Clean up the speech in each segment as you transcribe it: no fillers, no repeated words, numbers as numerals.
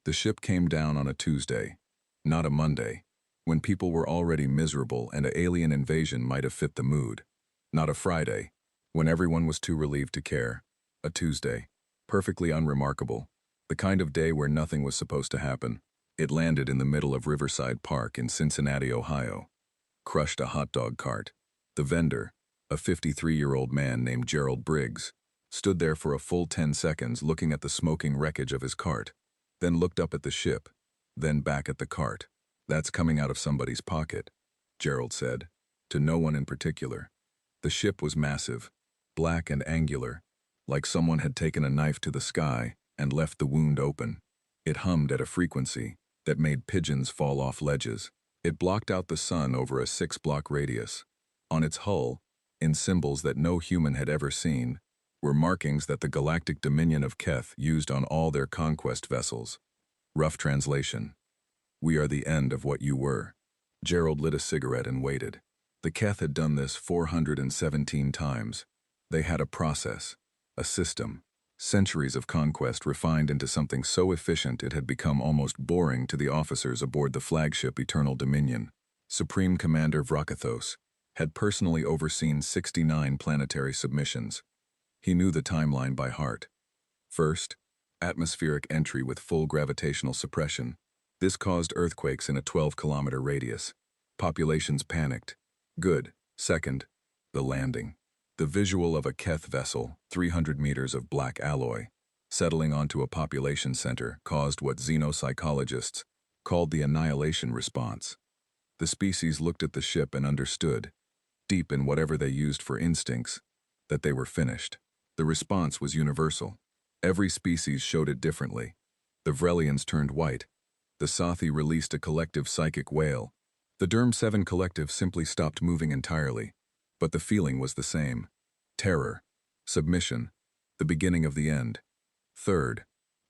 The ship came down on a Tuesday, not a Monday, when people were already miserable and an alien invasion might have fit the mood. Not a Friday, when everyone was too relieved to care. A Tuesday, perfectly unremarkable, the kind of day where nothing was supposed to happen. It landed in the middle of Riverside Park in Cincinnati, Ohio. Crushed a hot dog cart. The vendor, a 53-year-old man named Gerald Briggs, stood there for a full 10 seconds looking at the smoking wreckage of his cart, then looked up at the ship, then back at the cart. "That's coming out of somebody's pocket," Gerald said, to no one in particular. The ship was massive, black and angular, like someone had taken a knife to the sky and left the wound open. It hummed at a frequency that made pigeons fall off ledges. It blocked out the sun over a 6-block radius. On its hull, in symbols that no human had ever seen, were markings that the Galactic Dominion of Keth used on all their conquest vessels. Rough translation: "We are the end of what you were." Gerald lit a cigarette and waited. The Keth had done this 417 times. They had a process, a system, centuries of conquest refined into something so efficient it had become almost boring to the officers aboard the flagship Eternal Dominion. Supreme Commander Vrakathos had personally overseen 69 planetary submissions. He knew the timeline by heart. First, atmospheric entry with full gravitational suppression. This caused earthquakes in a 12-kilometer radius. Populations panicked. Good. Second, the landing. The visual of a Keth vessel, 300 meters of black alloy, settling onto a population center caused what xenopsychologists called the annihilation response. The species looked at the ship and understood, deep in whatever they used for instincts, that they were finished. The response was universal. Every species showed it differently. The Vrelians turned white. The Sathi released a collective psychic wail. The Derm 7 collective simply stopped moving entirely. But the feeling was the same. Terror, submission, the beginning of the end. Third,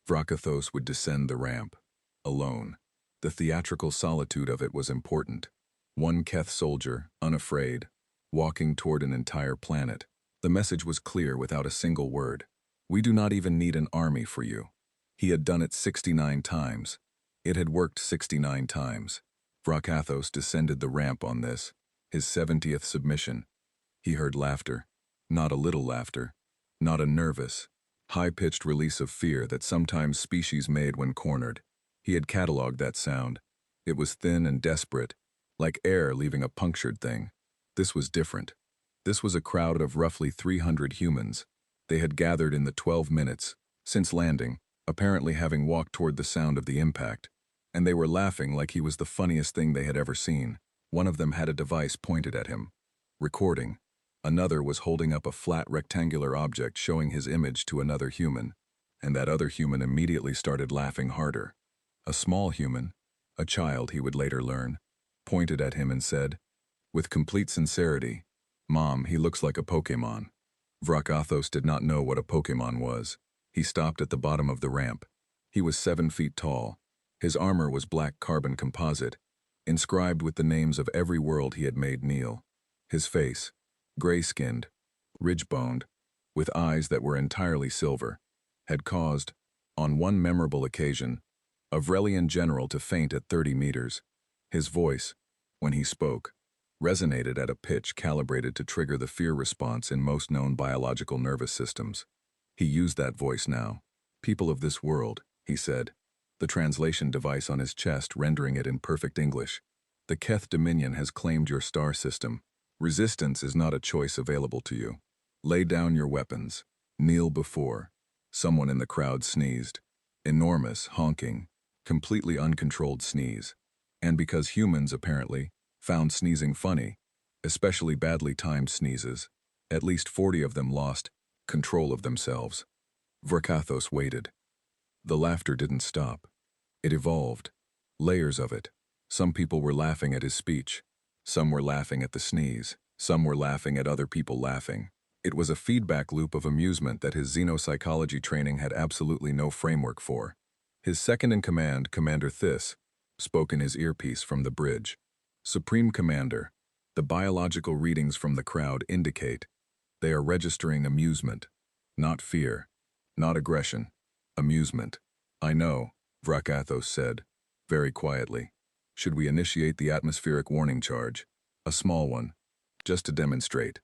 Vrakathos would descend the ramp, alone. The theatrical solitude of it was important. One Keth soldier, unafraid, walking toward an entire planet. The message was clear without a single word. "We do not even need an army for you." He had done it 69 times. It had worked 69 times. Vrakathos descended the ramp on this, his 70th submission. He heard laughter, not a little laughter, not a nervous, high-pitched release of fear that sometimes species made when cornered. He had cataloged that sound. It was thin and desperate, like air leaving a punctured thing. This was different. This was a crowd of roughly 300 humans. They had gathered in the 12 minutes, since landing, apparently having walked toward the sound of the impact, and they were laughing like he was the funniest thing they had ever seen. One of them had a device pointed at him, recording. Another was holding up a flat rectangular object showing his image to another human, and that other human immediately started laughing harder. A small human, a child he would later learn, pointed at him and said, with complete sincerity, "Mom, he looks like a Pokemon." Vrakathos did not know what a Pokemon was. He stopped at the bottom of the ramp. He was 7 feet tall. His armor was black carbon composite, inscribed with the names of every world he had made kneel. His face, gray-skinned, ridge-boned, with eyes that were entirely silver, had caused, on one memorable occasion, a Vrelian general to faint at 30 meters. His voice, when he spoke, resonated at a pitch calibrated to trigger the fear response in most known biological nervous systems. He used that voice now. "People of this world," he said, the translation device on his chest rendering it in perfect English. "The Keth Dominion has claimed your star system. Resistance is not a choice available to you. Lay down your weapons. Kneel before." Someone in the crowd sneezed. Enormous, honking, completely uncontrolled sneeze. And because humans, apparently, found sneezing funny, especially badly timed sneezes, at least 40 of them lost control of themselves. Vrakathos waited. The laughter didn't stop. It evolved. Layers of it. Some people were laughing at his speech. Some were laughing at the sneeze. Some were laughing at other people laughing. It was a feedback loop of amusement that his xenopsychology training had absolutely no framework for. His second-in-command, Commander Thys, spoke in his earpiece from the bridge. "Supreme Commander, the biological readings from the crowd indicate they are registering amusement, not fear, not aggression. Amusement." "I know," Vrakathos said, very quietly. Should we initiate the atmospheric warning charge? A small one. Just to demonstrate.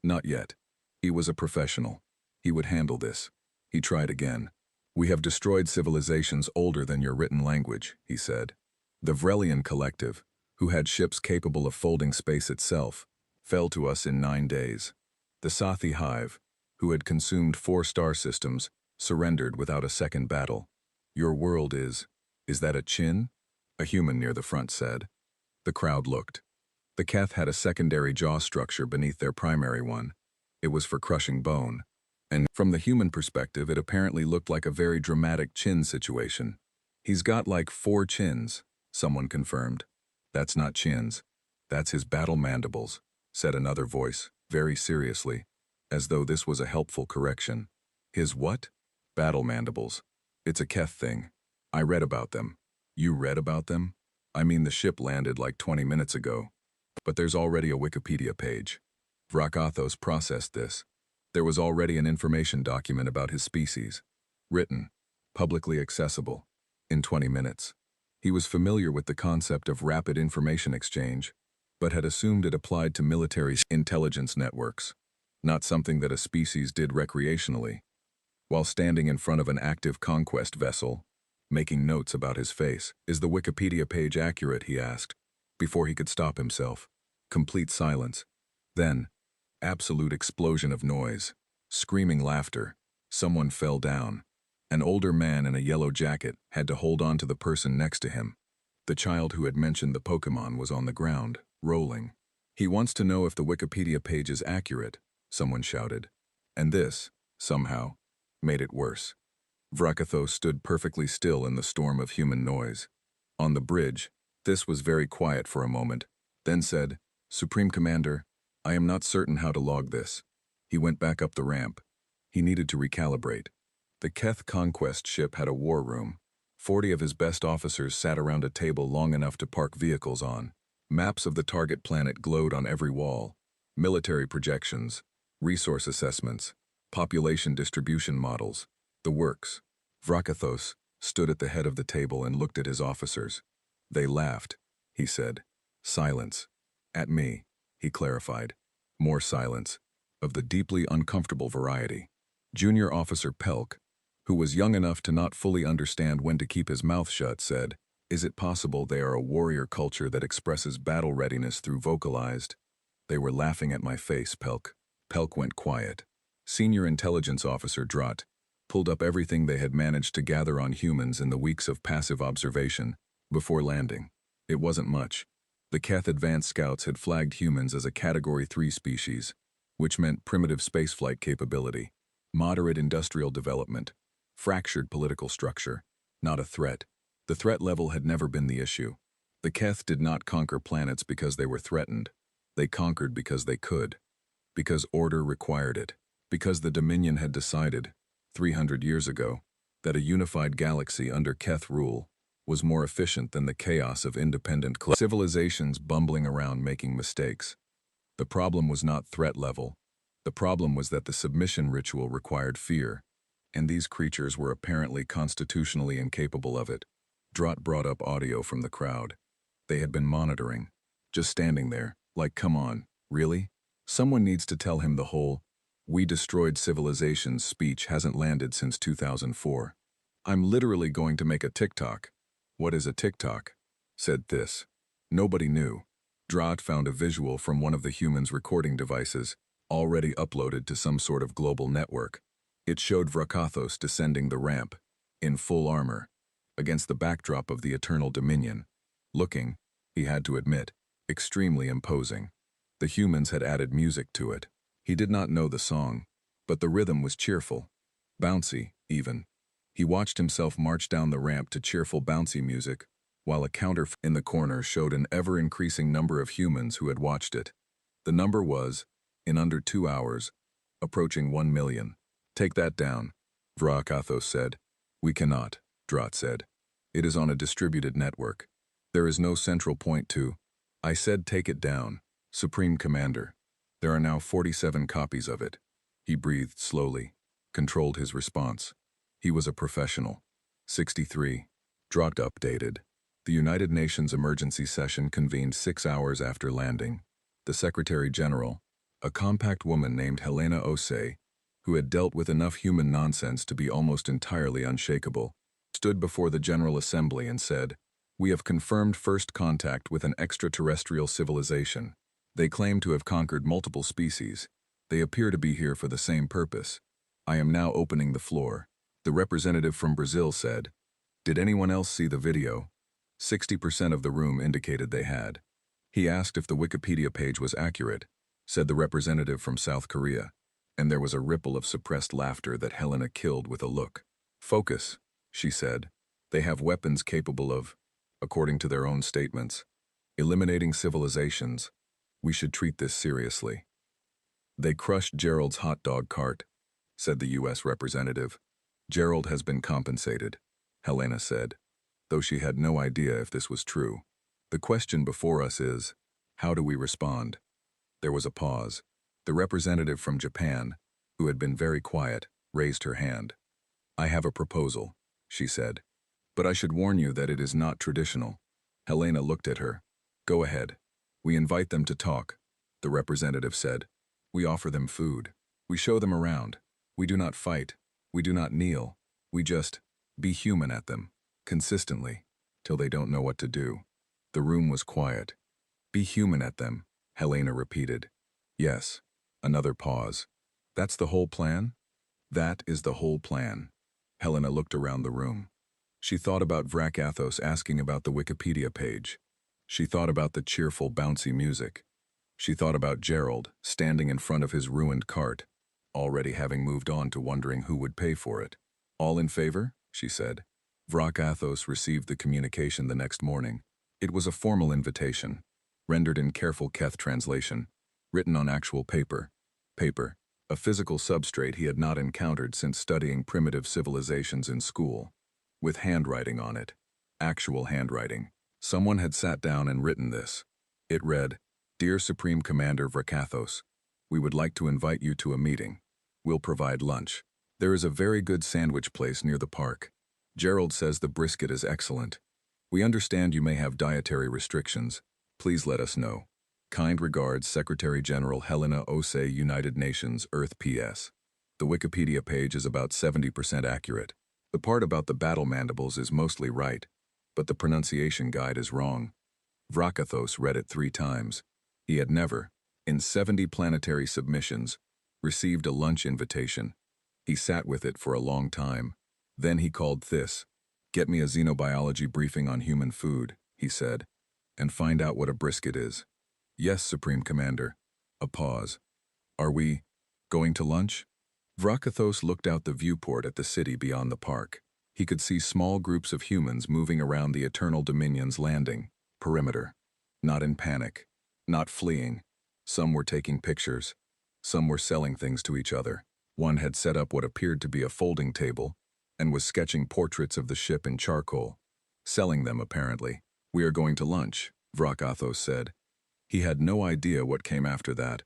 Not yet. He was a professional. He would handle this. He tried again. We have destroyed civilizations older than your written language, he said. The Vrelian collective, who had ships capable of folding space itself, fell to us in 9 days. The Sathi hive, who had consumed 4 star systems, surrendered without a second battle. Your world is that a chin? A human near the front said. The crowd looked. The Keth had a secondary jaw structure beneath their primary one. It was for crushing bone. And from the human perspective, it apparently looked like a very dramatic chin situation. He's got like 4 chins, someone confirmed. That's not chins. That's his battle mandibles, said another voice, very seriously, as though this was a helpful correction. His what? Battle mandibles. It's a Keth thing. I read about them. You read about them? I mean, the ship landed like 20 minutes ago. But there's already a Wikipedia page. Vrakathos processed this. There was already an information document about his species. Written. Publicly accessible. In 20 minutes. He was familiar with the concept of rapid information exchange, but had assumed it applied to military intelligence networks, not something that a species did recreationally. While standing in front of an active conquest vessel, making notes about his face. Is the Wikipedia page accurate, he asked, before he could stop himself. Complete silence. Then, absolute explosion of noise. Screaming laughter. Someone fell down. An older man in a yellow jacket had to hold on to the person next to him. The child who had mentioned the Pokemon was on the ground, rolling. He wants to know if the Wikipedia page is accurate, someone shouted. And this, somehow, made it worse. Vrakathos stood perfectly still in the storm of human noise. On the bridge, this was very quiet for a moment, then said, Supreme Commander, I am not certain how to log this. He went back up the ramp. He needed to recalibrate. The Keth conquest ship had a war room. 40 of his best officers sat around a table long enough to park vehicles on. Maps of the target planet glowed on every wall. Military projections, resource assessments, population distribution models, the works. Vrakathos stood at the head of the table and looked at his officers. They laughed, he said. Silence. At me, he clarified. More silence, of the deeply uncomfortable variety. Junior Officer Pelk, who was young enough to not fully understand when to keep his mouth shut, said, Is it possible they are a warrior culture that expresses battle readiness through vocalized? They were laughing at my face, Pelk. Pelk went quiet. Senior Intelligence Officer Drott pulled up everything they had managed to gather on humans in the weeks of passive observation before landing. It wasn't much. The Keth Advanced Scouts had flagged humans as a Category 3 species, which meant primitive spaceflight capability, moderate industrial development, fractured political structure, not a threat. The threat level had never been the issue. The Keth did not conquer planets because they were threatened. They conquered because they could. Because order required it. Because the Dominion had decided, 300 years ago, that a unified galaxy under Keth rule was more efficient than the chaos of independent civilizations bumbling around making mistakes. The problem was not threat level. The problem was that the submission ritual required fear, and these creatures were apparently constitutionally incapable of it. Drott brought up audio from the crowd. They had been monitoring, just standing there, like, come on, really? Someone needs to tell him the whole, "We destroyed civilizations" speech hasn't landed since 2004. I'm literally going to make a TikTok. What is a TikTok? Said this. Nobody knew. Drott found a visual from one of the humans' recording devices, already uploaded to some sort of global network. It showed Vrakathos descending the ramp, in full armor, against the backdrop of the Eternal Dominion. Looking, he had to admit, extremely imposing. The humans had added music to it. He did not know the song, but the rhythm was cheerful. Bouncy, even. He watched himself march down the ramp to cheerful bouncy music, while a counter in the corner showed an ever-increasing number of humans who had watched it. The number was, in under 2 hours, approaching 1 million. Take that down, Vrakathos said. We cannot, Drott said. It is on a distributed network. There is no central point to. I said take it down, Supreme Commander. There are now 47 copies of it. He breathed slowly, controlled his response. He was a professional. 63. Dropped updated. The United Nations emergency session convened 6 hours after landing. The Secretary General, a compact woman named Helena Osei, who had dealt with enough human nonsense to be almost entirely unshakable, stood before the General Assembly and said, "We have confirmed first contact with an extraterrestrial civilization. They claim to have conquered multiple species. They appear to be here for the same purpose. I am now opening the floor." The representative from Brazil said, "Did anyone else see the video?" 60% of the room indicated they had. He asked if the Wikipedia page was accurate, said the representative from South Korea, and there was a ripple of suppressed laughter that Helena killed with a look. "Focus," she said. "They have weapons capable of, according to their own statements, eliminating civilizations. We should treat this seriously." "They crushed Gerald's hot dog cart," said the U.S. representative. "Gerald has been compensated," Helena said, though she had no idea if this was true. "The question before us is, how do we respond?" There was a pause. The representative from Japan, who had been very quiet, raised her hand. "I have a proposal," she said. "But I should warn you that it is not traditional." Helena looked at her. "Go ahead. We invite them to talk," the representative said. "We offer them food. We show them around. We do not fight. We do not kneel. We just be human at them, consistently, till they don't know what to do." The room was quiet. "Be human at them," Helena repeated. "Yes." Another pause. "That's the whole plan?" "That is the whole plan." Helena looked around the room. She thought about Vrakathos asking about the Wikipedia page. She thought about the cheerful, bouncy music. She thought about Gerald, standing in front of his ruined cart, already having moved on to wondering who would pay for it. "All in favor?" she said. Vrakathos received the communication the next morning. It was a formal invitation, rendered in careful Keth translation, written on actual paper. Paper, a physical substrate he had not encountered since studying primitive civilizations in school. With handwriting on it. Actual handwriting. Someone had sat down and written this. It read, "Dear Supreme Commander Vrakathos, we would like to invite you to a meeting. We'll provide lunch. There is a very good sandwich place near the park. Gerald says the brisket is excellent. We understand you may have dietary restrictions. Please let us know. Kind regards, Secretary General Helena Osei, United Nations, Earth PS." The Wikipedia page is about 70% accurate. The part about the battle mandibles is mostly right, but the pronunciation guide is wrong. Vrakathos read it 3 times. He had never, in 70 planetary submissions, received a lunch invitation. He sat with it for a long time. Then he called Thys. "Get me a xenobiology briefing on human food," he said, "and find out what a brisket is." "Yes, Supreme Commander." A pause. "Are we going to lunch?" Vrakathos looked out the viewport at the city beyond the park. He could see small groups of humans moving around the Eternal Dominion's landing, perimeter. Not in panic. Not fleeing. Some were taking pictures. Some were selling things to each other. One had set up what appeared to be a folding table and was sketching portraits of the ship in charcoal. Selling them, apparently. "We are going to lunch," Vrakathos said. He had no idea what came after that.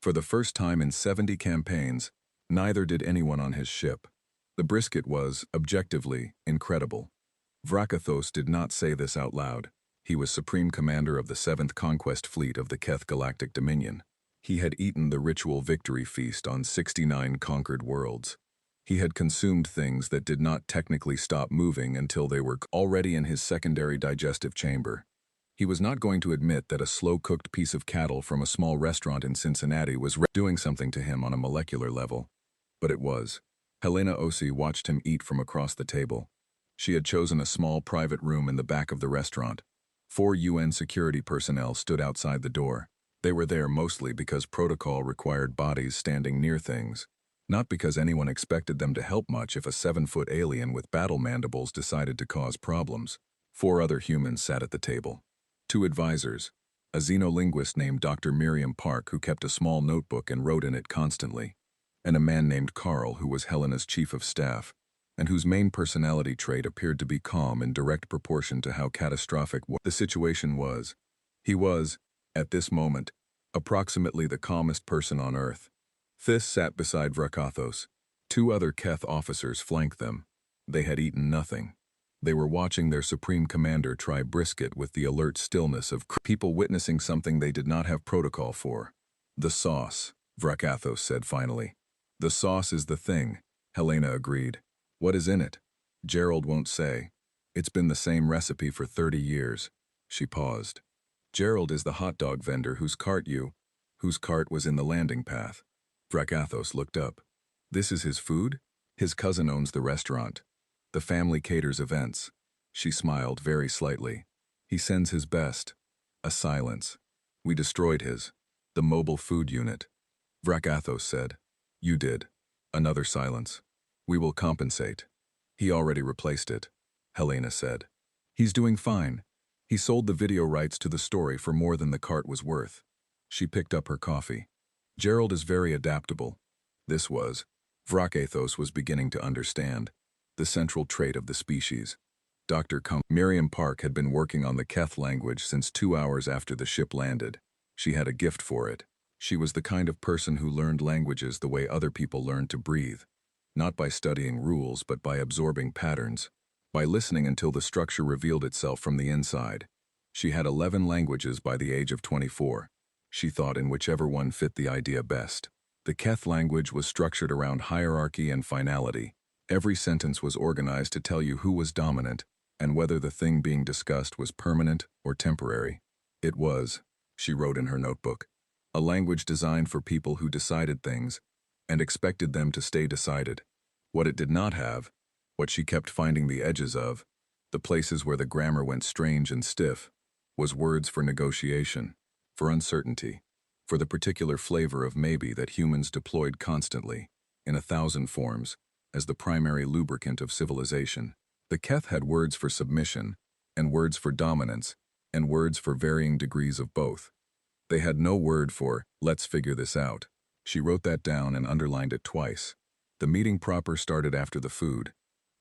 For the first time in 70 campaigns, neither did anyone on his ship. The brisket was, objectively, incredible. Vrakathos did not say this out loud. He was Supreme Commander of the 7th Conquest Fleet of the Keth Galactic Dominion. He had eaten the ritual victory feast on 69 conquered worlds. He had consumed things that did not technically stop moving until they were already in his secondary digestive chamber. He was not going to admit that a slow-cooked piece of cattle from a small restaurant in Cincinnati was doing something to him on a molecular level. But it was. Helena Osei watched him eat from across the table. She had chosen a small private room in the back of the restaurant. 4 UN security personnel stood outside the door. They were there mostly because protocol required bodies standing near things, not because anyone expected them to help much if a 7-foot alien with battle mandibles decided to cause problems. 4 other humans sat at the table. 2 advisors, a xenolinguist named Dr. Miriam Park who kept a small notebook and wrote in it constantly, and a man named Carl who was Helena's chief of staff, and whose main personality trait appeared to be calm in direct proportion to how catastrophic the situation was. He was, at this moment, approximately the calmest person on Earth. Thys sat beside Vrakathos. 2 other Keth officers flanked them. They had eaten nothing. They were watching their supreme commander try brisket with the alert stillness of people witnessing something they did not have protocol for. The sauce, Vrakathos said finally. The sauce is the thing, Helena agreed. What is in it? Gerald won't say. It's been the same recipe for 30 years. She paused. Gerald is the hot dog vendor whose cart was in the landing path. Vrakathos looked up. This is his food? His cousin owns the restaurant. The family caters events. She smiled very slightly. He sends his best. A silence. We destroyed the mobile food unit. Vrakathos said. You did. Another silence. We will compensate. He already replaced it, Helena said. He's doing fine. He sold the video rights to the story for more than the cart was worth. She picked up her coffee. Gerald is very adaptable. Vrakathos was beginning to understand. The central trait of the species. Miriam Park had been working on the Keth language since 2 hours after the ship landed. She had a gift for it. She was the kind of person who learned languages the way other people learn to breathe. Not by studying rules, but by absorbing patterns. By listening until the structure revealed itself from the inside. She had 11 languages by the age of 24. She thought in whichever one fit the idea best. The Keth language was structured around hierarchy and finality. Every sentence was organized to tell you who was dominant, and whether the thing being discussed was permanent or temporary. It was, she wrote in her notebook, a language designed for people who decided things and expected them to stay decided. What it did not have, what she kept finding the edges of, the places where the grammar went strange and stiff, was words for negotiation, for uncertainty, for the particular flavor of maybe that humans deployed constantly, in 1,000 forms, as the primary lubricant of civilization. The Keth had words for submission, and words for dominance, and words for varying degrees of both. They had no word for, let's figure this out. She wrote that down and underlined it twice. The meeting proper started after the food.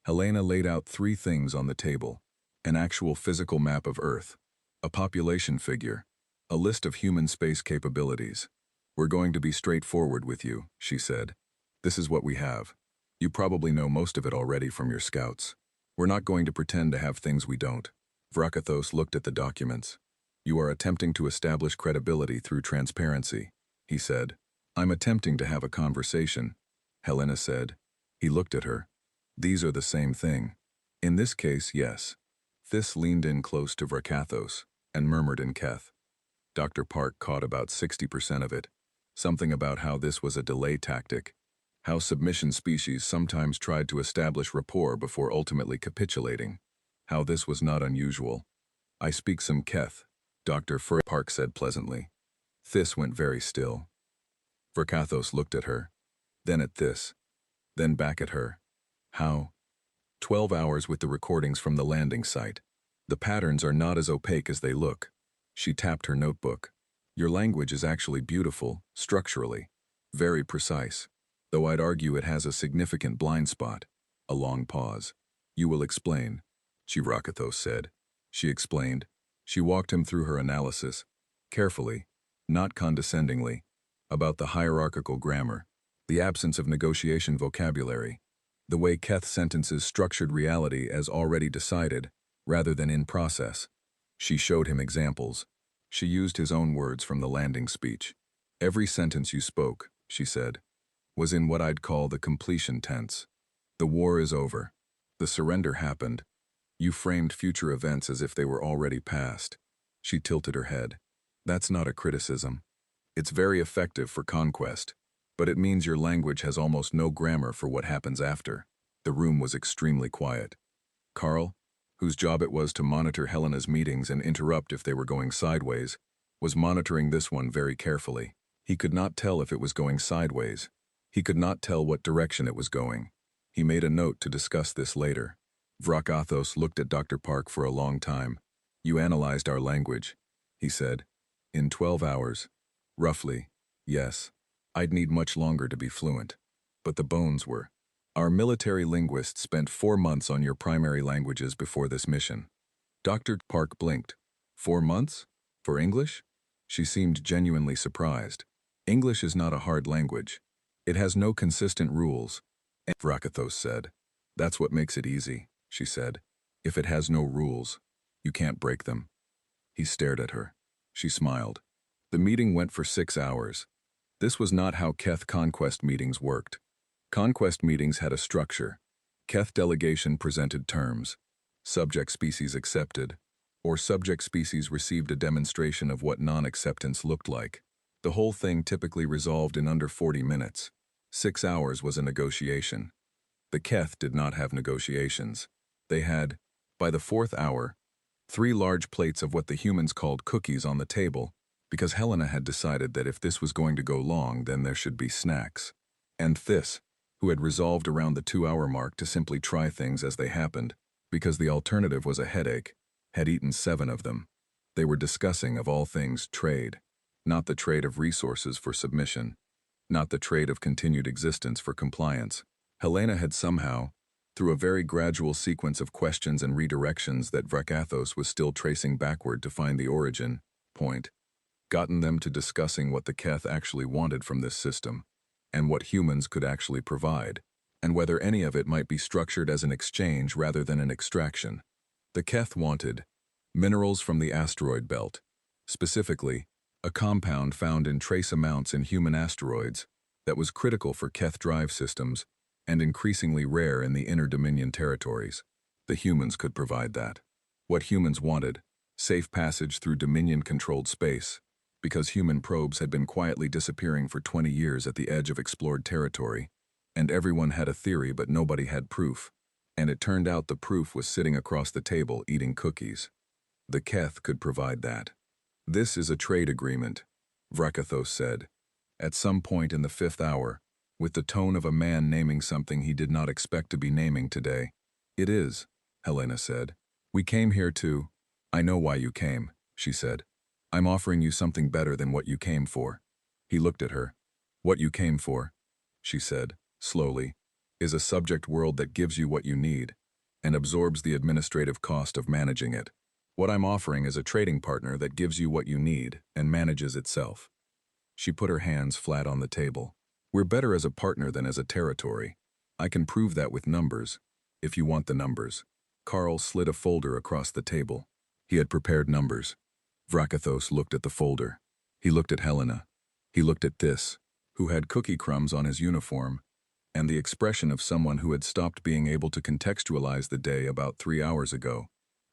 Helena laid out 3 things on the table. An actual physical map of Earth, a population figure, a list of human space capabilities. We're going to be straightforward with you, she said. This is what we have. You probably know most of it already from your scouts. We're not going to pretend to have things we don't. Vrakathos looked at the documents. You are attempting to establish credibility through transparency, he said. I'm attempting to have a conversation, Helena said. He looked at her. These are the same thing. In this case, yes. Thys leaned in close to Vrakathos and murmured in Keth. Dr. Park caught about 60% of it. Something about how this was a delay tactic. How submission species sometimes tried to establish rapport before ultimately capitulating. How this was not unusual. I speak some Keth, Dr. Park said pleasantly. Thys went very still. Vrakathos looked at her, then at Thys, then back at her. How? 12 hours with the recordings from the landing site. The patterns are not as opaque as they look. She tapped her notebook. Your language is actually beautiful, structurally. Very precise. Though I'd argue it has a significant blind spot. A long pause. You will explain, Vrakathos said. She explained. She walked him through her analysis. Carefully, not condescendingly. About the hierarchical grammar. The absence of negotiation vocabulary. The way Keth sentences structured reality as already decided, rather than in process. She showed him examples. She used his own words from the landing speech. Every sentence you spoke, she said, was in what I'd call the completion tense. The war is over. The surrender happened. You framed future events as if they were already past. She tilted her head. That's not a criticism. It's very effective for conquest, but it means your language has almost no grammar for what happens after. The room was extremely quiet. Carl, whose job it was to monitor Helena's meetings and interrupt if they were going sideways, was monitoring this one very carefully. He could not tell if it was going sideways. He could not tell what direction it was going. He made a note to discuss this later. Vrakathos looked at Dr. Park for a long time. You analyzed our language, he said. In 12 hours. Roughly, yes. I'd need much longer to be fluent. But the bones were. Our military linguists spent 4 months on your primary languages before this mission. Dr. Park blinked. 4 months? For English? She seemed genuinely surprised. English is not a hard language. It has no consistent rules. Vrakathos said. That's what makes it easy, she said. If it has no rules, you can't break them. He stared at her. She smiled. The meeting went for 6 hours. This was not how Keth conquest meetings worked. Conquest meetings had a structure. Keth delegation presented terms. Subject species accepted, or subject species received a demonstration of what non-acceptance looked like. The whole thing typically resolved in under 40 minutes. 6 hours was a negotiation. The Keth did not have negotiations. They had, by the 4th hour, 3 large plates of what the humans called cookies on the table, because Helena had decided that if this was going to go long, then there should be snacks. And Thys, who had resolved around the 2-hour mark to simply try things as they happened, because the alternative was a headache, had eaten 7 of them. They were discussing, of all things, trade. Not the trade of resources for submission. Not the trade of continued existence for compliance. Helena had somehow, through a very gradual sequence of questions and redirections that Vrakathos was still tracing backward to find the origin point, gotten them to discussing what the Keth actually wanted from this system, and what humans could actually provide, and whether any of it might be structured as an exchange rather than an extraction. The Keth wanted minerals from the asteroid belt, specifically, a compound found in trace amounts in human asteroids that was critical for Keth drive systems and increasingly rare in the inner Dominion territories. The humans could provide that. What humans wanted, safe passage through Dominion-controlled space, because human probes had been quietly disappearing for 20 years at the edge of explored territory, and everyone had a theory but nobody had proof, and it turned out the proof was sitting across the table eating cookies. The Keth could provide that. This is a trade agreement, Vrakathos said, at some point in the 5th hour, with the tone of a man naming something he did not expect to be naming today. It is, Helena said. We came here to— I know why you came, she said. I'm offering you something better than what you came for. He looked at her. What you came for, she said, slowly, is a subject world that gives you what you need and absorbs the administrative cost of managing it. What I'm offering is a trading partner that gives you what you need and manages itself. She put her hands flat on the table. We're better as a partner than as a territory. I can prove that with numbers, if you want the numbers. Carl slid a folder across the table. He had prepared numbers. Vrakathos looked at the folder. He looked at Helena. He looked at Thys, who had cookie crumbs on his uniform, and the expression of someone who had stopped being able to contextualize the day about 3 hours ago.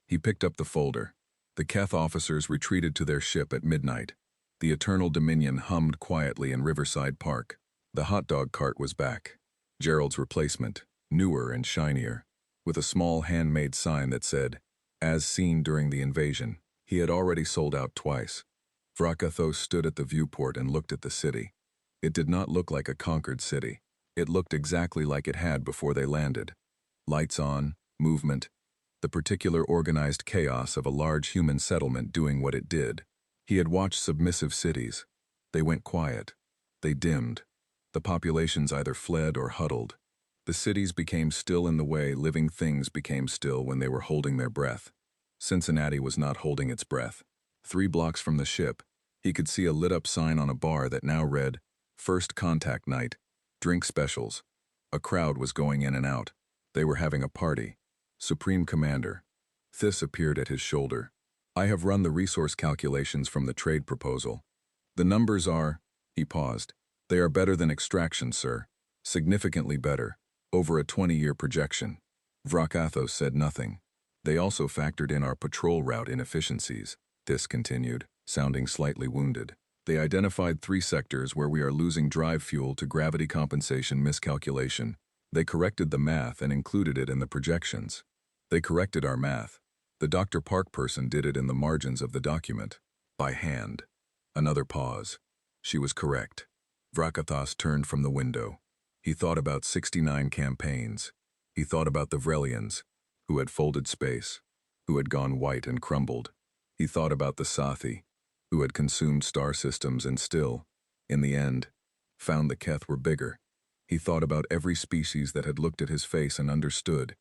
He picked up the folder. The Keth officers retreated to their ship at midnight. The Eternal Dominion hummed quietly in Riverside Park. The hot dog cart was back. Gerald's replacement, newer and shinier, with a small handmade sign that said, "As seen during the invasion." He had already sold out twice. Vrakathos stood at the viewport and looked at the city. It did not look like a conquered city. It looked exactly like it had before they landed. Lights on, movement, the particular organized chaos of a large human settlement doing what it did. He had watched submissive cities. They went quiet. They dimmed. The populations either fled or huddled. The cities became still in the way living things became still when they were holding their breath. Cincinnati was not holding its breath. 3 blocks from the ship, he could see a lit-up sign on a bar that now read, "First Contact Night, Drink Specials." A crowd was going in and out. They were having a party. Supreme Commander. Thys appeared at his shoulder. I have run the resource calculations from the trade proposal. The numbers are— he paused. They are better than extraction, sir. Significantly better. Over a 20-year projection. Vrakathos said nothing. They also factored in our patrol route inefficiencies, Thys continued, sounding slightly wounded. They identified 3 sectors where we are losing drive fuel to gravity compensation miscalculation. They corrected the math and included it in the projections. They corrected our math. The Dr. Park person did it in the margins of the document. By hand. Another pause. She was correct. Vrakathos turned from the window. He thought about 69 campaigns. He thought about the Vrelians, who had folded space, who had gone white and crumbled. He thought about the Sathi, who had consumed star systems and still, in the end, found the Keth were bigger. He thought about every species that had looked at his face and understood,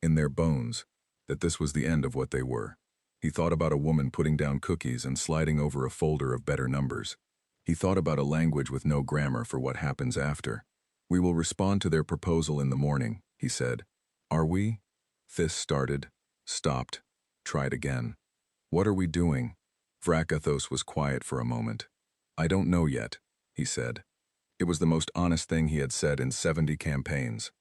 in their bones, that this was the end of what they were. He thought about a woman putting down cookies and sliding over a folder of better numbers. He thought about a language with no grammar for what happens after. We will respond to their proposal in the morning, he said. Are we? Thys started, stopped, tried again. What are we doing? Vrakathos was quiet for a moment. I don't know yet, he said. It was the most honest thing he had said in 70 campaigns.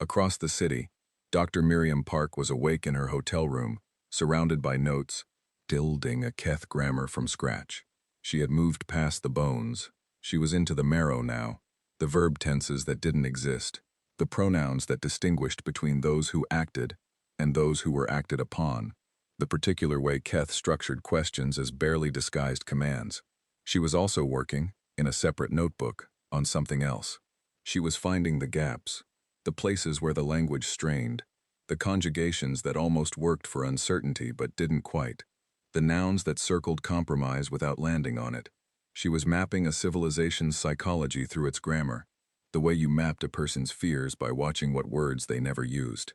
Across the city, Dr. Miriam Park was awake in her hotel room, surrounded by notes, dilding a Keth grammar from scratch. She had moved past the bones. She was into the marrow now, the verb tenses that didn't exist, the pronouns that distinguished between those who acted and those who were acted upon, the particular way Keth structured questions as barely disguised commands. She was also working, in a separate notebook, on something else. She was finding the gaps, the places where the language strained, the conjugations that almost worked for uncertainty but didn't quite, the nouns that circled compromise without landing on it. She was mapping a civilization's psychology through its grammar, the way you mapped a person's fears by watching what words they never used.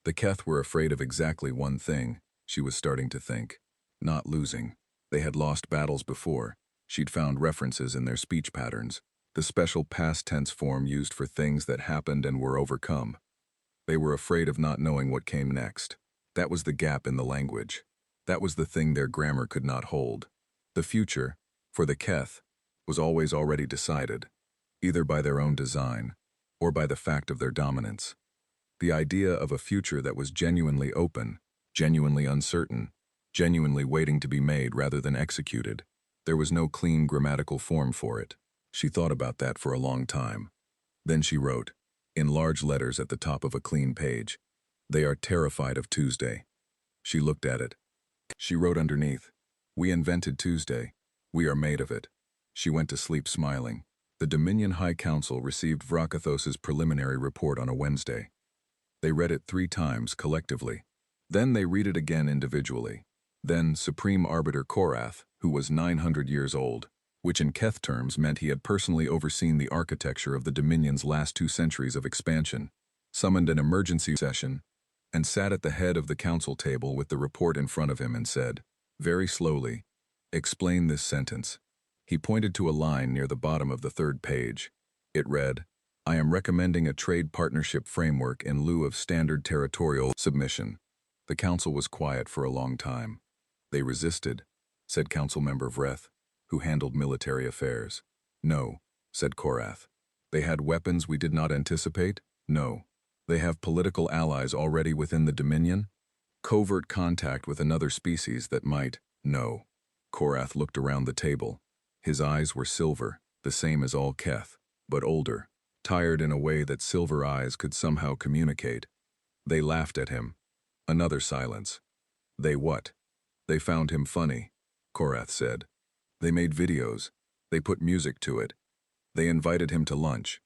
The Keth were afraid of exactly one thing, she was starting to think. Not losing. They had lost battles before. She'd found references in their speech patterns, the special past tense form used for things that happened and were overcome. They were afraid of not knowing what came next. That was the gap in the language. That was the thing their grammar could not hold. The future, for the Keth, was always already decided, either by their own design or by the fact of their dominance. The idea of a future that was genuinely open, genuinely uncertain, genuinely waiting to be made rather than executed. There was no clean grammatical form for it. She thought about that for a long time. Then she wrote, in large letters at the top of a clean page, "They are terrified of Tuesday." She looked at it. She wrote underneath, "We invented Tuesday. We are made of it." She went to sleep smiling. The Dominion High Council received Vrakathos's preliminary report on a Wednesday. They read it 3 times collectively. Then they read it again individually. Then Supreme Arbiter Korath, who was 900 years old, which in Keth terms meant he had personally overseen the architecture of the Dominion's last 2 centuries of expansion, summoned an emergency session and sat at the head of the council table with the report in front of him and said, very slowly, "Explain this sentence." He pointed to a line near the bottom of the 3rd page. It read, "I am recommending a trade partnership framework in lieu of standard territorial submission." The council was quiet for a long time. "They resisted," said Councilmember Vreth, who handled military affairs. "No," said Korath. "They had weapons we did not anticipate? No. They have political allies already within the Dominion? Covert contact with another species that might? No." Korath looked around the table. His eyes were silver, the same as all Keth, but older, tired in a way that silver eyes could somehow communicate. They laughed at him. Another silence. "They what?" "They found him funny," Korath said. "They made videos. They put music to it. They invited him to lunch.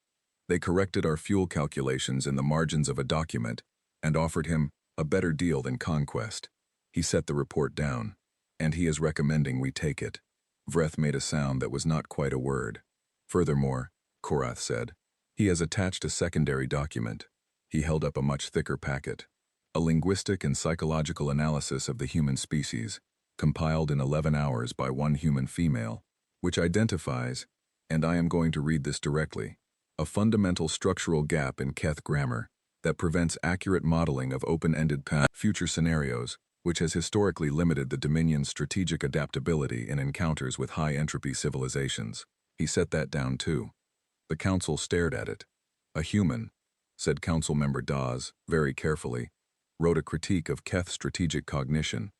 They corrected our fuel calculations in the margins of a document and offered him a better deal than Conquest. He set the report down, and he is recommending we take it." Vreth made a sound that was not quite a word. "Furthermore," Korath said, "he has attached a secondary document." He held up a much thicker packet. "A linguistic and psychological analysis of the human species, compiled in 11 hours by one human female, which identifies, and I am going to read this directly, a fundamental structural gap in Keth grammar that prevents accurate modeling of open-ended future scenarios, which has historically limited the Dominion's strategic adaptability in encounters with high-entropy civilizations." He set that down too. The council stared at it. "A human," said Councilmember Dawes, very carefully, "wrote a critique of Keth's strategic cognition,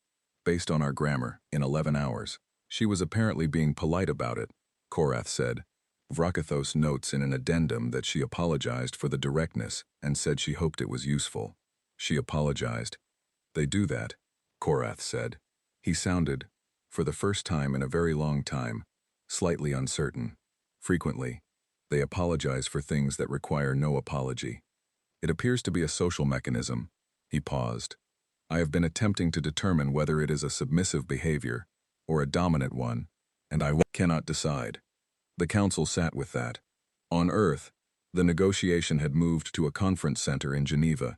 based on our grammar, in 11 hours. She was apparently being polite about it," Korath said. Vrakathos notes in an addendum that she apologized for the directness and said she hoped it was useful. She apologized. "They do that," Korath said. He sounded, for the first time in a very long time, slightly uncertain. "Frequently, they apologize for things that require no apology. It appears to be a social mechanism." He paused. "I have been attempting to determine whether it is a submissive behavior or a dominant one, and I cannot decide." The council sat with that. On Earth, the negotiation had moved to a conference center in Geneva.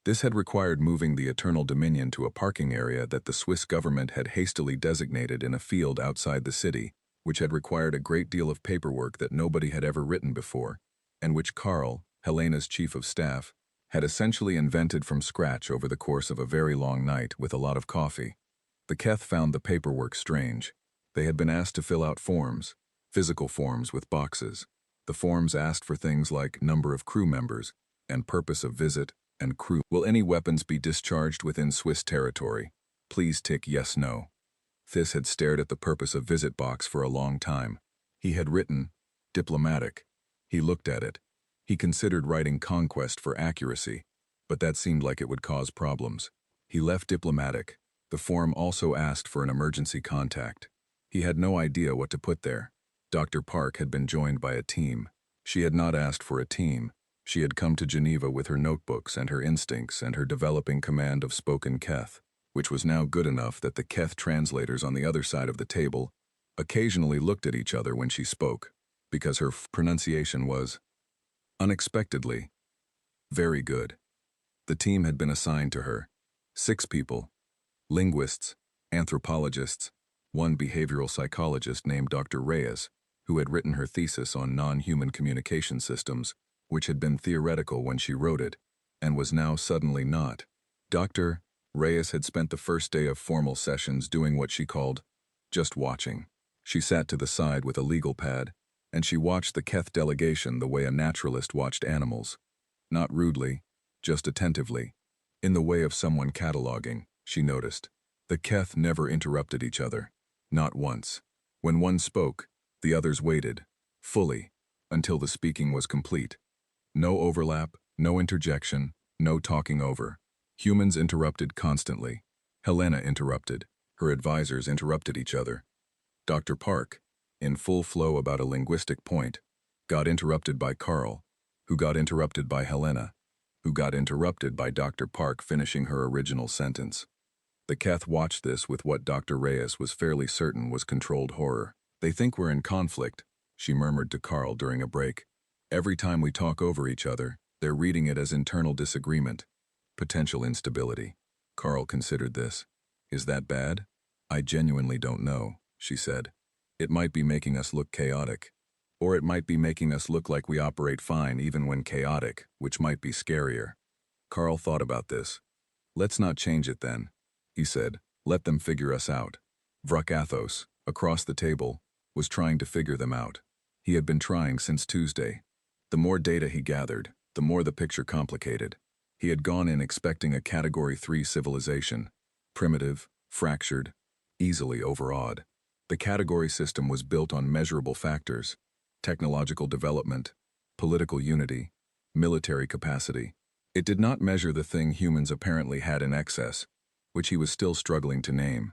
This had required moving the Eternal Dominion to a parking area that the Swiss government had hastily designated in a field outside the city, which had required a great deal of paperwork that nobody had ever written before, and which Karl, Helena's chief of staff, had essentially invented from scratch over the course of a very long night with a lot of coffee. The Keth found the paperwork strange. They had been asked to fill out forms, physical forms with boxes. The forms asked for things like number of crew members, and purpose of visit, and crew. Will any weapons be discharged within Swiss territory? Please tick yes/no. This had stared at the purpose of visit box for a long time. He had written, diplomatic. He looked at it. He considered writing conquest for accuracy, but that seemed like it would cause problems. He left diplomatic. The form also asked for an emergency contact. He had no idea what to put there. Dr. Park had been joined by a team. She had not asked for a team. She had come to Geneva with her notebooks and her instincts and her developing command of spoken Keth, which was now good enough that the Keth translators on the other side of the table occasionally looked at each other when she spoke, because her pronunciation was, unexpectedly, very good. The team had been assigned to her. 6 people, linguists, anthropologists, one behavioral psychologist named Dr. Reyes, who had written her thesis on non-human communication systems, which had been theoretical when she wrote it, and was now suddenly not. Dr. Reyes had spent the first day of formal sessions doing what she called just watching. She sat to the side with a legal pad, and she watched the Keth delegation the way a naturalist watched animals. Not rudely, just attentively. In the way of someone cataloging, she noticed. The Keth never interrupted each other. Not once. When one spoke, the others waited, fully, until the speaking was complete. No overlap, no interjection, no talking over. Humans interrupted constantly. Helena interrupted. Her advisors interrupted each other. Dr. Park, in full flow about a linguistic point, got interrupted by Carl, who got interrupted by Helena, who got interrupted by Dr. Park finishing her original sentence. The Keth watched this with what Dr. Reyes was fairly certain was controlled horror. They think we're in conflict, she murmured to Carl during a break. Every time we talk over each other, they're reading it as internal disagreement, potential instability. Carl considered this. Is that bad? I genuinely don't know, she said. It might be making us look chaotic. Or it might be making us look like we operate fine even when chaotic, which might be scarier. Carl thought about this. Let's not change it then, he said. Let them figure us out. Vrakathos, across the table, was trying to figure them out. He had been trying since Tuesday. The more data he gathered, the more the picture complicated. He had gone in expecting a Category 3 civilization, primitive, fractured, easily overawed. The category system was built on measurable factors: technological development, political unity, military capacity. It did not measure the thing humans apparently had in excess, which he was still struggling to name.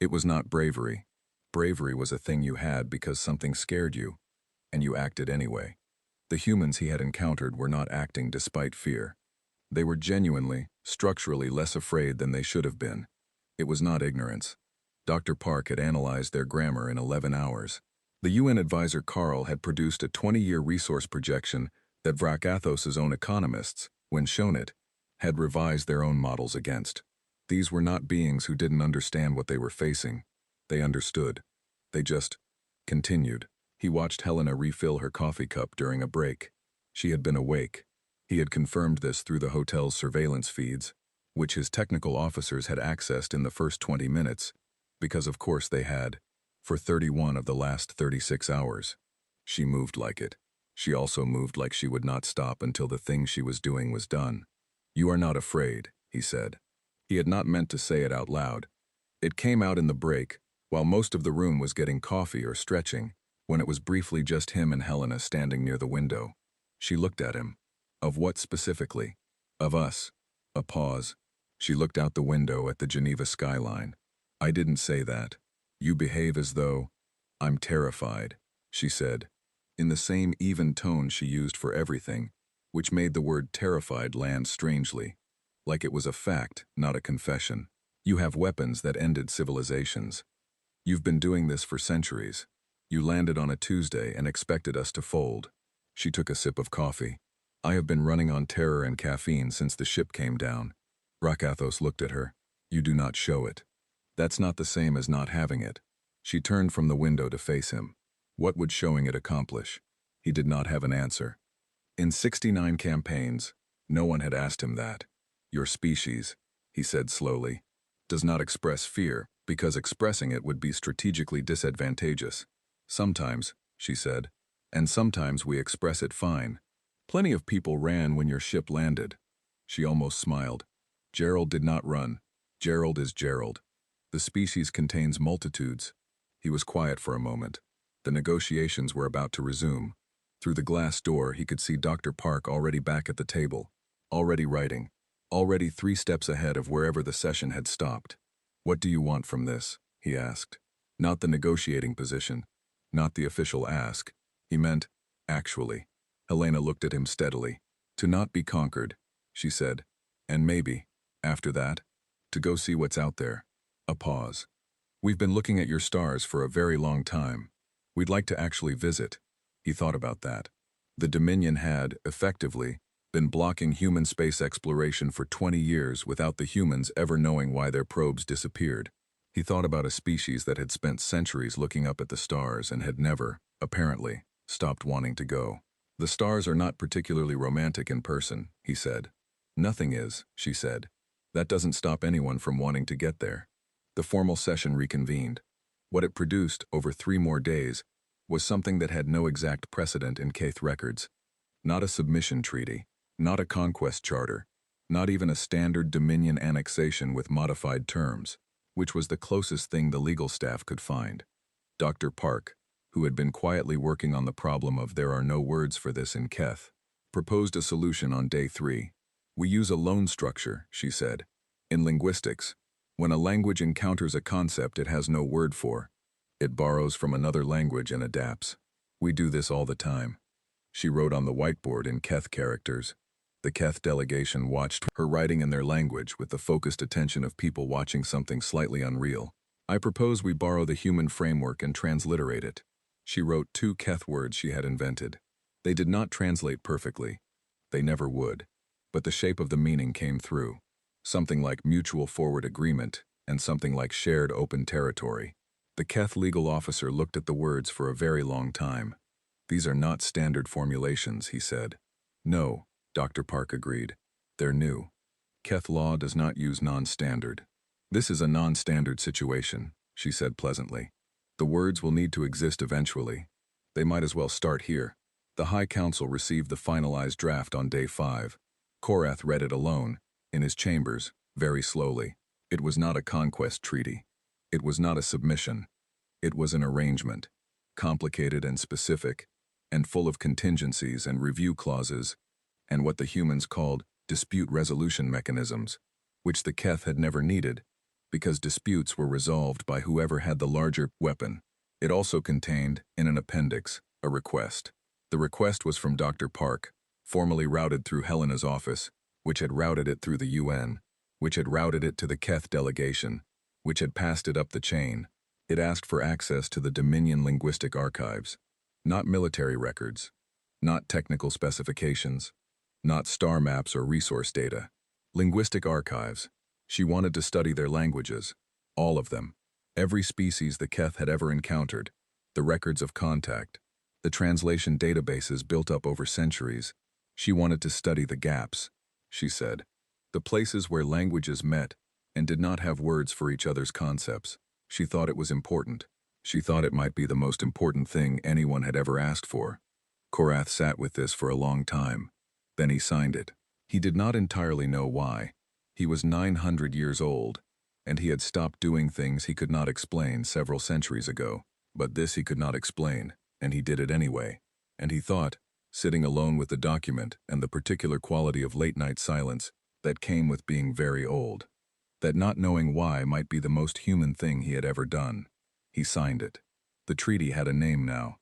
It was not bravery. Bravery was a thing you had because something scared you, and you acted anyway. The humans he had encountered were not acting despite fear. They were genuinely, structurally less afraid than they should have been. It was not ignorance. Dr. Park had analyzed their grammar in 11 hours. The UN advisor Carl had produced a 20-year resource projection that Vrakathos's own economists, when shown it, had revised their own models against. These were not beings who didn't understand what they were facing. They understood. They just continued. He watched Helena refill her coffee cup during a break. She had been awake. He had confirmed this through the hotel's surveillance feeds, which his technical officers had accessed in the first 20 minutes, because of course they had, for 31 of the last 36 hours. She moved like it. She also moved like she would not stop until the thing she was doing was done. You are not afraid, he said. He had not meant to say it out loud. It came out in the break, while most of the room was getting coffee or stretching, when it was briefly just him and Helena standing near the window. She looked at him. Of what specifically? Of us. A pause. She looked out the window at the Geneva skyline. I didn't say that. You behave as though I'm terrified, she said, in the same even tone she used for everything, which made the word terrified land strangely, like it was a fact, not a confession. You have weapons that ended civilizations. You've been doing this for centuries. You landed on a Tuesday and expected us to fold. She took a sip of coffee. I have been running on terror and caffeine since the ship came down. Vrakathos looked at her. You do not show it. That's not the same as not having it. She turned from the window to face him. What would showing it accomplish? He did not have an answer. In 69 campaigns, No one had asked him that. Your species, he said slowly, does not express fear because expressing it would be strategically disadvantageous. Sometimes, she said, and sometimes we express it fine. Plenty of people ran when your ship landed. She almost smiled. Gerald did not run. Gerald is Gerald. The species contains multitudes. He was quiet for a moment. The negotiations were about to resume. Through the glass door, he could see Dr. Park already back at the table, already writing, already 3 steps ahead of wherever the session had stopped. What do you want from this? He asked. Not the negotiating position, not the official ask. He meant, actually. Helena looked at him steadily. To not be conquered, she said, and maybe, after that, to go see what's out there. A pause. We've been looking at your stars for a very long time. We'd like to actually visit. He thought about that. The Dominion had, effectively, been blocking human space exploration for 20 years without the humans ever knowing why their probes disappeared. He thought about a species that had spent centuries looking up at the stars and had never, apparently, stopped wanting to go. The stars are not particularly romantic in person, he said. Nothing is, she said. That doesn't stop anyone from wanting to get there. The formal session reconvened. What it produced over 3 more days was something that had no exact precedent in Caith records. Not a submission treaty, not a conquest charter, not even a standard Dominion annexation with modified terms, which was the closest thing the legal staff could find. Dr. Park, who had been quietly working on the problem of there are no words for this in Caith, proposed a solution on day 3. We use a loan structure, she said. In linguistics, when a language encounters a concept it has no word for, it borrows from another language and adapts. We do this all the time. She wrote on the whiteboard in Caith characters. The Caith delegation watched her writing in their language with the focused attention of people watching something slightly unreal. I propose we borrow the human framework and transliterate it. She wrote 2 Caith words she had invented. They did not translate perfectly. They never would. But the shape of the meaning came through. Something like mutual forward agreement and something like shared open territory. The Caith legal officer looked at the words for a very long time. These are not standard formulations, he said. No, Dr. Park agreed. They're new. Caith law does not use non-standard. This is a non-standard situation, she said pleasantly. The words will need to exist eventually. They might as well start here. The High Council received the finalized draft on day 5. Korath read it alone, in his chambers, very slowly. It was not a conquest treaty. It was not a submission. It was an arrangement, complicated and specific, and full of contingencies and review clauses, and what the humans called dispute resolution mechanisms, which the Caith had never needed, because disputes were resolved by whoever had the larger weapon. It also contained, in an appendix, a request. The request was from Dr. Park, formally routed through Helena's office, which had routed it through the UN, which had routed it to the Caith delegation, which had passed it up the chain. It asked for access to the Dominion linguistic archives, not military records, not technical specifications, not star maps or resource data. Linguistic archives. She wanted to study their languages, all of them, every species the Caith had ever encountered, the records of contact, the translation databases built up over centuries. She wanted to study the gaps, she said, the places where languages met and did not have words for each other's concepts. She thought it was important. She thought it might be the most important thing anyone had ever asked for. Korath sat with this for a long time. Then he signed it. He did not entirely know why. He was 900 years old, and he had stopped doing things he could not explain several centuries ago. But this he could not explain, and he did it anyway. And he thought, sitting alone with the document and the particular quality of late-night silence that came with being very old, that not knowing why might be the most human thing he had ever done. He signed it. The treaty had a name now.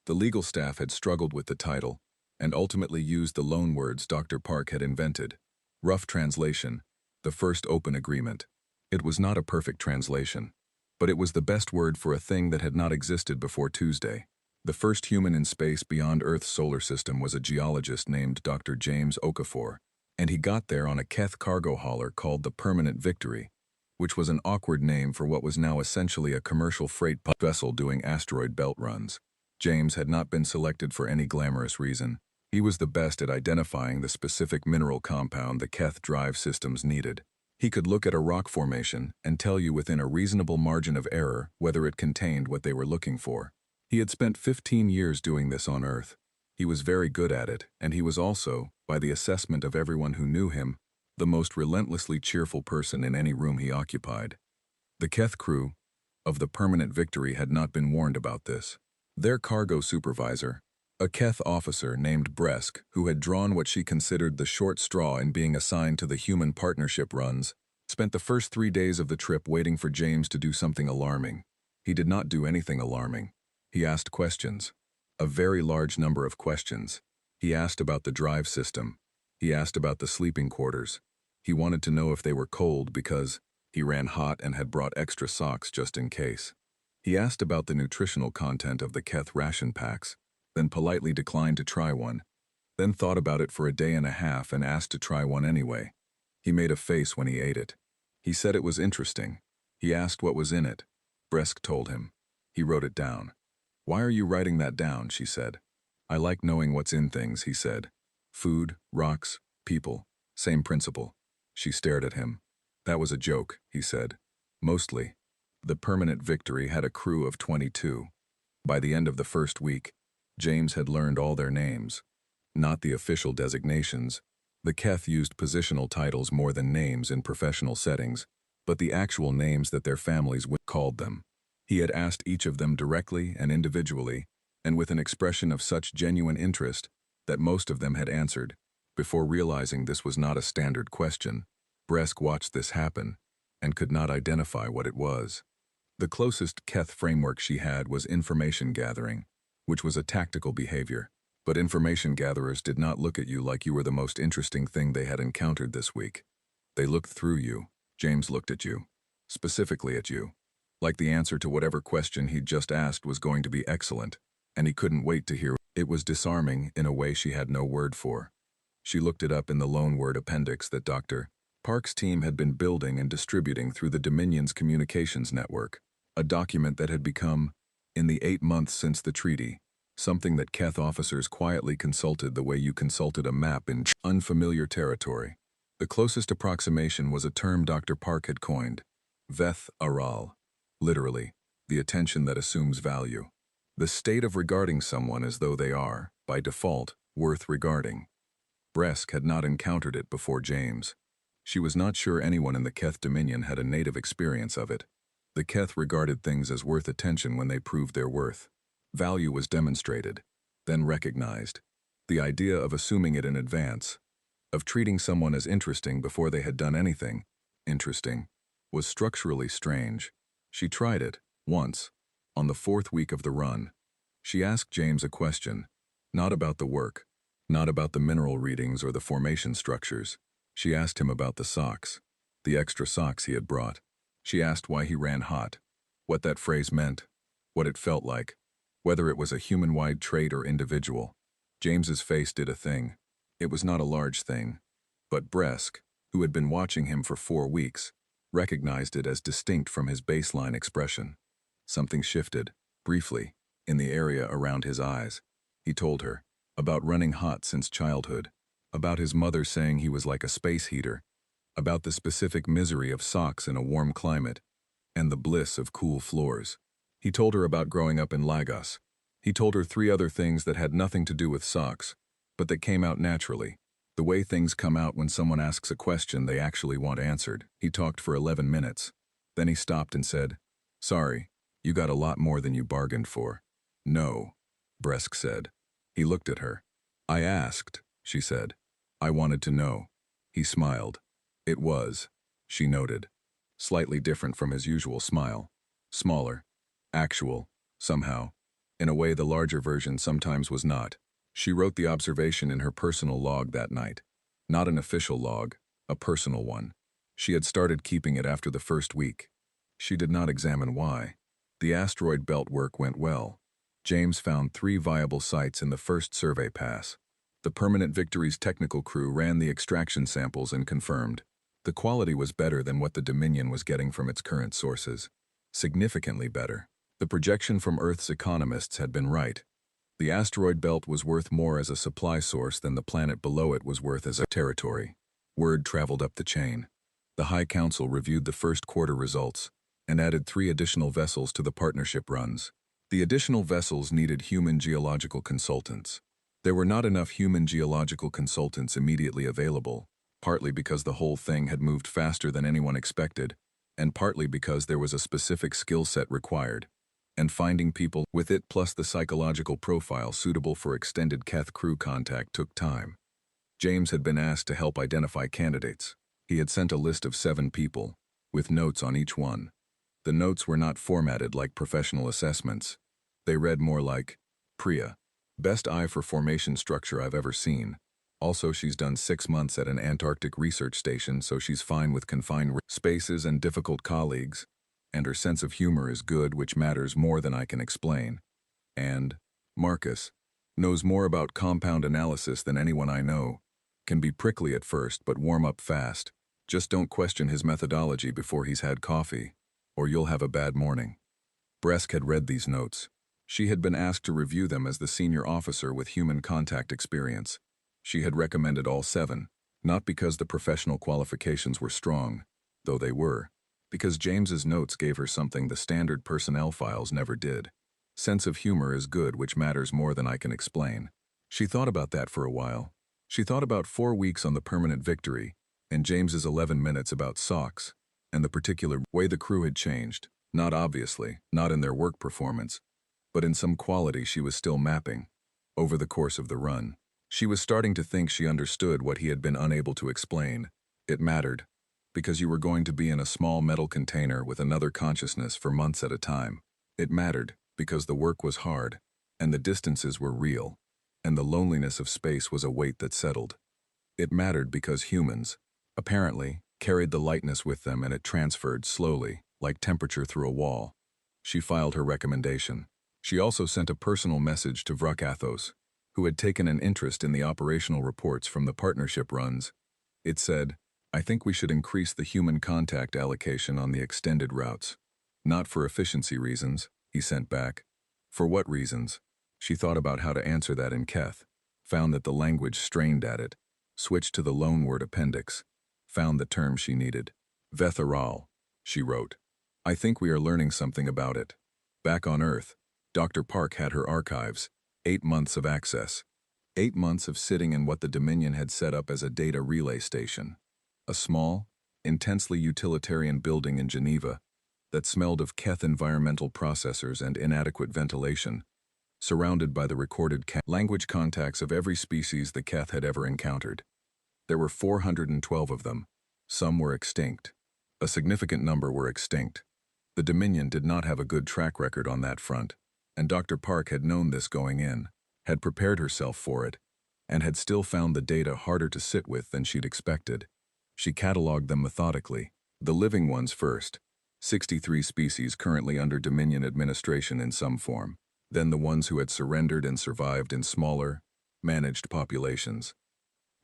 The legal staff had struggled with the title and ultimately used the loanwords Dr. Park had invented. Rough translation, the first open agreement. It was not a perfect translation, but it was the best word for a thing that had not existed before Tuesday. The first human in space beyond Earth's solar system was a geologist named Dr. James Okafor, and he got there on a Caith cargo hauler called the Permanent Victory, which was an awkward name for what was now essentially a commercial freight vessel doing asteroid belt runs. James had not been selected for any glamorous reason. He was the best at identifying the specific mineral compound the Keth drive systems needed. He could look at a rock formation and tell you within a reasonable margin of error whether it contained what they were looking for. He had spent 15 years doing this on Earth. He was very good at it, and he was also, by the assessment of everyone who knew him, the most relentlessly cheerful person in any room he occupied. The Keth crew of the Permanent Victory had not been warned about this. Their cargo supervisor, a Keth officer named Bresk, who had drawn what she considered the short straw in being assigned to the human partnership runs, spent the first 3 days of the trip waiting for James to do something alarming. He did not do anything alarming. He asked questions. A very large number of questions. He asked about the drive system. He asked about the sleeping quarters. He wanted to know if they were cold because he ran hot and had brought extra socks just in case. He asked about the nutritional content of the Keth ration packs, then politely declined to try one, then thought about it for a day and a half and asked to try one anyway. He made a face when he ate it. He said it was interesting. He asked what was in it. Bresk told him. He wrote it down. "Why are you writing that down?" she said. "I like knowing what's in things," he said. "Food, rocks, people, same principle." She stared at him. "That was a joke," he said. "Mostly." The Permanent Victory had a crew of 22. By the end of the first week, James had learned all their names. Not the official designations. The Keth used positional titles more than names in professional settings, but the actual names that their families called them. He had asked each of them directly and individually, and with an expression of such genuine interest that most of them had answered. Before realizing this was not a standard question, Bresk watched this happen and could not identify what it was. The closest Keth framework she had was information gathering, which was a tactical behavior, but information gatherers did not look at you like you were the most interesting thing they had encountered this week. They looked through you. James looked at you. Specifically at you. Like the answer to whatever question he'd just asked was going to be excellent, and he couldn't wait to hear. It was disarming in a way she had no word for. She looked it up in the loanword appendix that Dr. Park's team had been building and distributing through the Dominion's communications network, a document that had become, in the 8 months since the treaty, something that Keth officers quietly consulted the way you consulted a map in unfamiliar territory. The closest approximation was a term Dr. Park had coined, Veth Aral, literally, the attention that assumes value. The state of regarding someone as though they are, by default, worth regarding. Bresk had not encountered it before James. She was not sure anyone in the Keth Dominion had a native experience of it. The Keth regarded things as worth attention when they proved their worth. Value was demonstrated, then recognized. The idea of assuming it in advance, of treating someone as interesting before they had done anything interesting, was structurally strange. She tried it, once, on the 4th week of the run. She asked James a question, not about the work, not about the mineral readings or the formation structures. She asked him about the socks, the extra socks he had brought. She asked why he ran hot, what that phrase meant, what it felt like, whether it was a human-wide trait or individual. James's face did a thing. It was not a large thing, but Bresk, who had been watching him for 4 weeks, recognized it as distinct from his baseline expression. Something shifted, briefly, in the area around his eyes. He told her, about running hot since childhood, about his mother saying he was like a space heater, about the specific misery of socks in a warm climate, and the bliss of cool floors. He told her about growing up in Lagos. He told her 3 other things that had nothing to do with socks, but that came out naturally, the way things come out when someone asks a question they actually want answered. He talked for 11 minutes. Then he stopped and said, "Sorry, you got a lot more than you bargained for." "No," Bresk said. He looked at her. "I asked," she said. "I wanted to know." He smiled. It was, she noted, slightly different from his usual smile. Smaller. Actual, somehow. In a way the larger version sometimes was not. She wrote the observation in her personal log that night. Not an official log, a personal one. She had started keeping it after the first week. She did not examine why. The asteroid belt work went well. James found 3 viable sites in the first survey pass. The Permanent Victory's technical crew ran the extraction samples and confirmed. The quality was better than what the Dominion was getting from its current sources. Significantly better. The projection from Earth's economists had been right. The asteroid belt was worth more as a supply source than the planet below it was worth as a territory. Word traveled up the chain. The High Council reviewed the first quarter results and added 3 additional vessels to the partnership runs. The additional vessels needed human geological consultants. There were not enough human geological consultants immediately available, partly because the whole thing had moved faster than anyone expected, and partly because there was a specific skill set required, and finding people with it plus the psychological profile suitable for extended Keth crew contact took time. James had been asked to help identify candidates. He had sent a list of 7 people, with notes on each one. The notes were not formatted like professional assessments. They read more like, Priya, best eye for formation structure I've ever seen. Also, she's done 6 months at an Antarctic research station, so she's fine with confined spaces and difficult colleagues. And her sense of humor is good, which matters more than I can explain. And Marcus knows more about compound analysis than anyone I know. Can be prickly at first, but warm up fast. Just don't question his methodology before he's had coffee, or you'll have a bad morning. Bresk had read these notes. She had been asked to review them as the senior officer with human contact experience. She had recommended all 7, not because the professional qualifications were strong, though they were, because James's notes gave her something the standard personnel files never did. Sense of humor is good, which matters more than I can explain. She thought about that for a while. She thought about 4 weeks on the permanent victory, and James's 11 minutes about socks, and the particular way the crew had changed, not obviously, not in their work performance, but in some quality she was still mapping, over the course of the run. She was starting to think she understood what he had been unable to explain. It mattered, because you were going to be in a small metal container with another consciousness for months at a time. It mattered, because the work was hard, and the distances were real, and the loneliness of space was a weight that settled. It mattered because humans, apparently, carried the lightness with them, and it transferred slowly, like temperature through a wall. She filed her recommendation. She also sent a personal message to Vrakathos, who had taken an interest in the operational reports from the partnership runs. It said, I think we should increase the human contact allocation on the extended routes. Not for efficiency reasons, he sent back. For what reasons? She thought about how to answer that in Keth, found that the language strained at it, switched to the loanword appendix, found the term she needed. Vetharal, she wrote. I think we are learning something about it. Back on Earth, Dr. Park had her archives, 8 months of access, 8 months of sitting in what the Dominion had set up as a data relay station. A small, intensely utilitarian building in Geneva that smelled of Keth environmental processors and inadequate ventilation, surrounded by the recorded language contacts of every species the Keth had ever encountered. There were 412 of them. Some were extinct. A significant number were extinct. The Dominion did not have a good track record on that front, and Dr. Park had known this going in, had prepared herself for it, and had still found the data harder to sit with than she'd expected. She cataloged them methodically, the living ones first, 63 species currently under Dominion administration in some form, then the ones who had surrendered and survived in smaller, managed populations,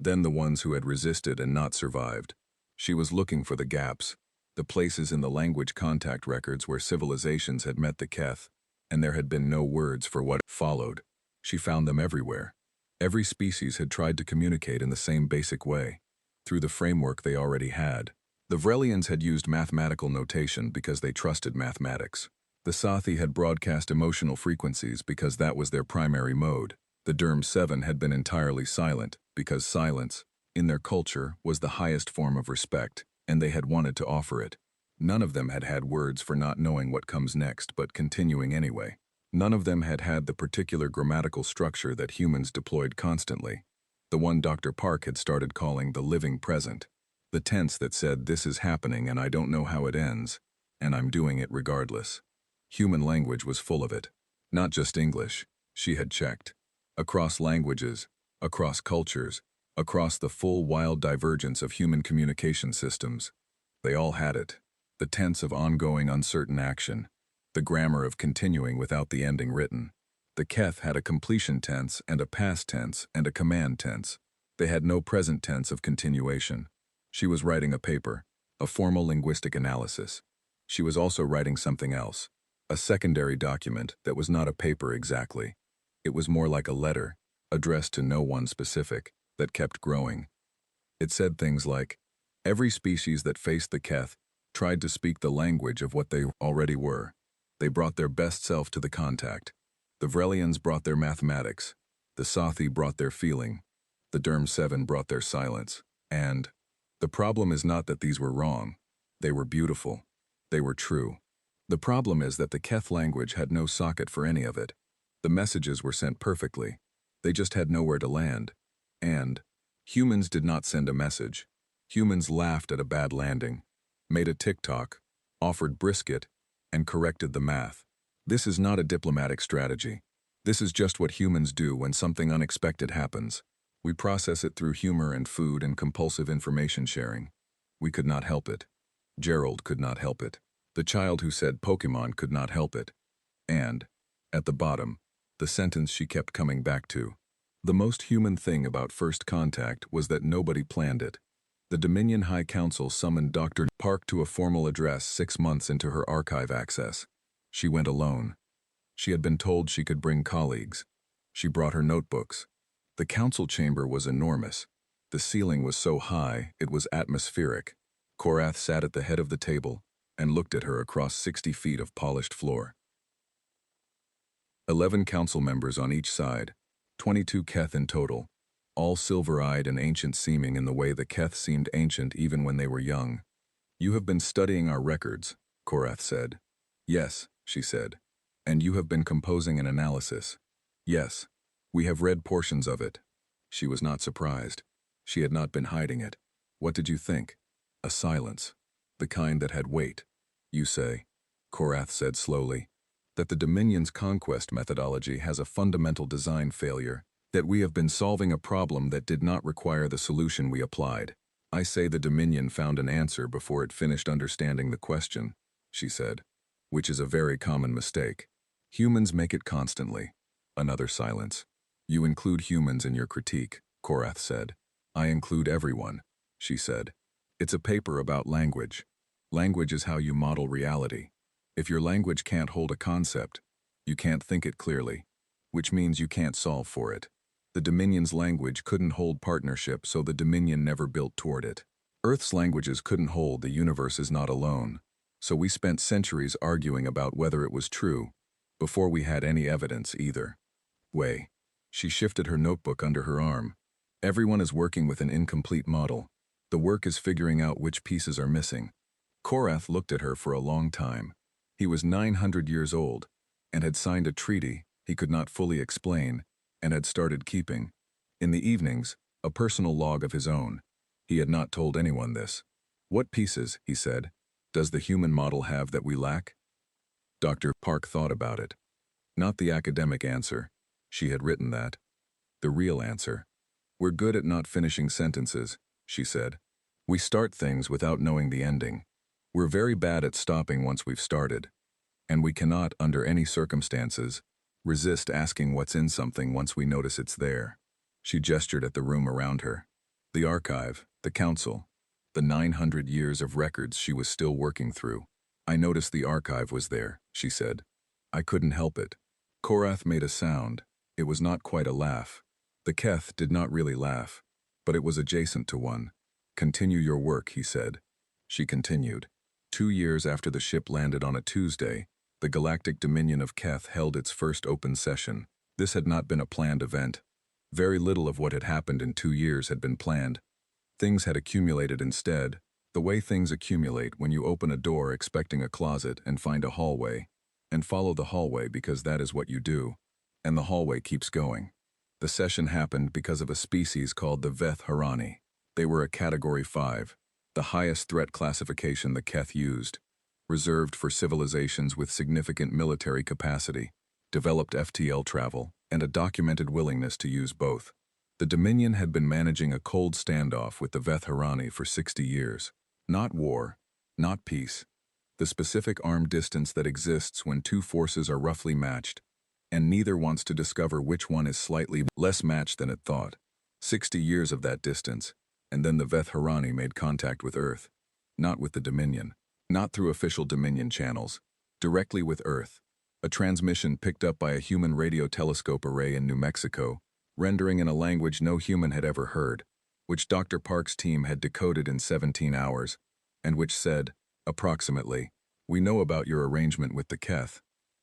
then the ones who had resisted and not survived. She was looking for the gaps, the places in the language contact records where civilizations had met the Keth, and there had been no words for what followed. She found them everywhere. Every species had tried to communicate in the same basic way, through the framework they already had. The Vrelians had used mathematical notation because they trusted mathematics. The Sathi had broadcast emotional frequencies because that was their primary mode. The Derm 7 had been entirely silent because silence, in their culture, was the highest form of respect, and they had wanted to offer it. None of them had had words for not knowing what comes next but continuing anyway. None of them had had the particular grammatical structure that humans deployed constantly, the one Dr. Park had started calling the living present, the tense that said this is happening and I don't know how it ends, and I'm doing it regardless. Human language was full of it. Not just English, she had checked. Across languages, across cultures, across the full wild divergence of human communication systems. They all had it. The tense of ongoing uncertain action, the grammar of continuing without the ending written. The Keth had a completion tense and a past tense and a command tense. They had no present tense of continuation. She was writing a paper, a formal linguistic analysis. She was also writing something else, a secondary document that was not a paper exactly. It was more like a letter, addressed to no one specific, that kept growing. It said things like, every species that faced the Keth tried to speak the language of what they already were. They brought their best self to the contact. The Vrelians brought their mathematics. The Sathi brought their feeling. The Derm 7 brought their silence. And the problem is not that these were wrong. They were beautiful. They were true. The problem is that the Keth language had no socket for any of it. The messages were sent perfectly. They just had nowhere to land. And humans did not send a message. Humans laughed at a bad landing, made a TikTok, offered brisket, and corrected the math. This is not a diplomatic strategy. This is just what humans do when something unexpected happens. We process it through humor and food and compulsive information sharing. We could not help it. Gerald could not help it. The child who said Pokemon could not help it. And, at the bottom, the sentence she kept coming back to. The most human thing about first contact was that nobody planned it. The Dominion High Council summoned Dr. Park to a formal address 6 months into her archive access. She went alone. She had been told she could bring colleagues. She brought her notebooks. The council chamber was enormous. The ceiling was so high, it was atmospheric. Korath sat at the head of the table and looked at her across 60 feet of polished floor. 11 council members on each side, 22 Keth in total, all silver-eyed and ancient-seeming in the way the Keth seemed ancient even when they were young. You have been studying our records, Korath said. Yes, she said. And you have been composing an analysis. Yes, we have read portions of it. She was not surprised. She had not been hiding it. What did you think? A silence. The kind that had weight. You say, Korath said slowly, that the Dominion's conquest methodology has a fundamental design failure, that we have been solving a problem that did not require the solution we applied. I say the Dominion found an answer before it finished understanding the question, she said, which is a very common mistake. Humans make it constantly. Another silence. You include humans in your critique, Korath said. I include everyone, she said. It's a paper about language. Language is how you model reality. If your language can't hold a concept, you can't think it clearly, which means you can't solve for it. The Dominion's language couldn't hold partnership, so the Dominion never built toward it. Earth's languages couldn't hold the universe is not alone, so we spent centuries arguing about whether it was true, before we had any evidence either. Way. She shifted her notebook under her arm. Everyone is working with an incomplete model. The work is figuring out which pieces are missing. Korath looked at her for a long time. He was 900 years old, and had signed a treaty he could not fully explain, and had started keeping, in the evenings, a personal log of his own. He had not told anyone this. What pieces, he said, does the human model have that we lack? Dr. Park thought about it. Not the academic answer. She had written that. The real answer. We're good at not finishing sentences, she said. We start things without knowing the ending. We're very bad at stopping once we've started. And we cannot, under any circumstances, resist asking what's in something once we notice it's there. She gestured at the room around her. The archive, the council, the 900 years of records she was still working through. I noticed the archive was there, she said. I couldn't help it. Korath made a sound. It was not quite a laugh. The Keth did not really laugh, but it was adjacent to one. Continue your work, he said. She continued. 2 years after the ship landed on a Tuesday, the Galactic Dominion of Keth held its first open session. This had not been a planned event. Very little of what had happened in 2 years had been planned. Things had accumulated instead, the way things accumulate when you open a door expecting a closet and find a hallway, and follow the hallway because that is what you do, and the hallway keeps going. The session happened because of a species called the Veth Harani. They were a Category 5, the highest threat classification the Keth used, reserved for civilizations with significant military capacity, developed FTL travel, and a documented willingness to use both. The Dominion had been managing a cold standoff with the Veth Harani for 60 years. Not war, not peace. The specific arm distance that exists when two forces are roughly matched, and neither wants to discover which one is slightly less matched than it thought. 60 years of that distance, and then the Veth Harani made contact with Earth. Not with the Dominion. Not through official Dominion channels. Directly with Earth. A transmission picked up by a human radio telescope array in New Mexico, rendering in a language no human had ever heard, which Dr. Park's team had decoded in 17 hours, and which said, approximately, "We know about your arrangement with the Keth.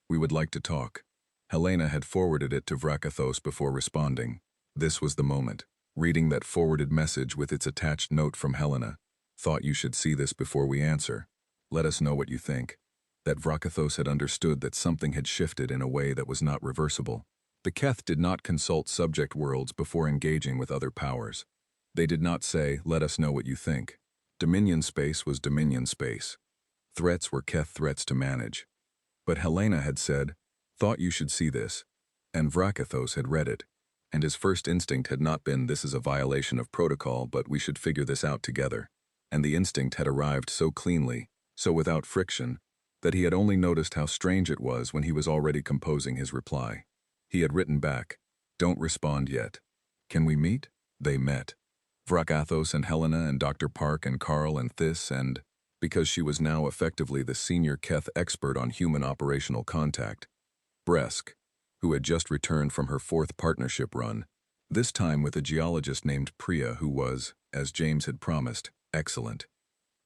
We would like to talk." Helena had forwarded it to Vrakathos before responding. This was the moment. Reading that forwarded message with its attached note from Helena. "Thought you should see this before we answer. Let us know what you think." That Vrakathos had understood that something had shifted in a way that was not reversible. The Keth did not consult subject worlds before engaging with other powers. They did not say, "Let us know what you think." Dominion space was Dominion space. Threats were Keth threats to manage. But Helena had said, "Thought you should see this," and Vrakathos had read it, and his first instinct had not been, "This is a violation of protocol, but we should figure this out together." And the instinct had arrived so cleanly, so without friction, that he had only noticed how strange it was when he was already composing his reply. He had written back, "Don't respond yet. Can we meet?" They met. Vrakathos and Helena and Dr. Park and Carl and Thys and, because she was now effectively the senior Keth expert on human operational contact, Bresk, who had just returned from her 4th partnership run, this time with a geologist named Priya who was, as James had promised, excellent.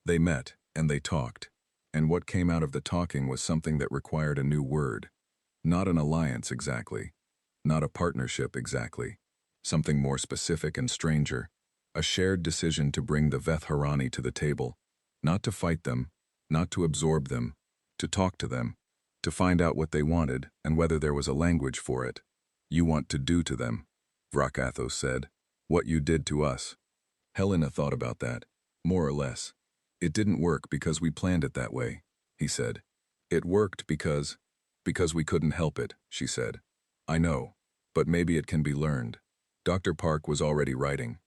They met, and they talked. And what came out of the talking was something that required a new word. Not an alliance exactly. Not a partnership exactly. Something more specific and stranger. A shared decision to bring the Veth Harani to the table. Not to fight them, not to absorb them, to talk to them, to find out what they wanted and whether there was a language for it. "You want to do to them," Vrakathos said. "What you did to us." Helena thought about that, more or less. "It didn't work because we planned it that way," he said. "It worked because we couldn't help it," she said. "I know, but maybe it can be learned." Dr. Park was already writing.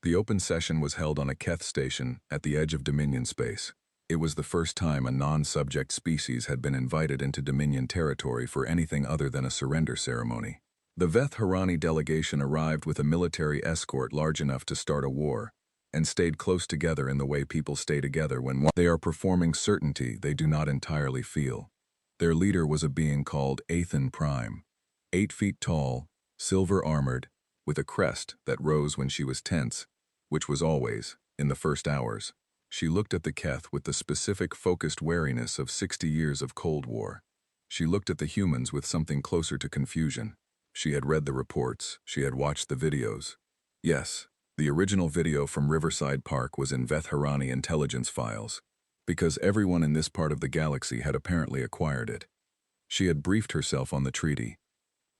The open session was held on a Keth station at the edge of Dominion space. It was the first time a non-subject species had been invited into Dominion territory for anything other than a surrender ceremony. The Veth Harani delegation arrived with a military escort large enough to start a war, and stayed close together in the way people stay together when they are performing certainty they do not entirely feel. Their leader was a being called Athen Prime, 8 feet tall, silver-armored, with a crest that rose when she was tense, which was always, in the first hours. She looked at the Keth with the specific focused wariness of 60 years of Cold War. She looked at the humans with something closer to confusion. She had read the reports, she had watched the videos. Yes, the original video from Riverside Park was in Veth Harani intelligence files, because everyone in this part of the galaxy had apparently acquired it. She had briefed herself on the treaty,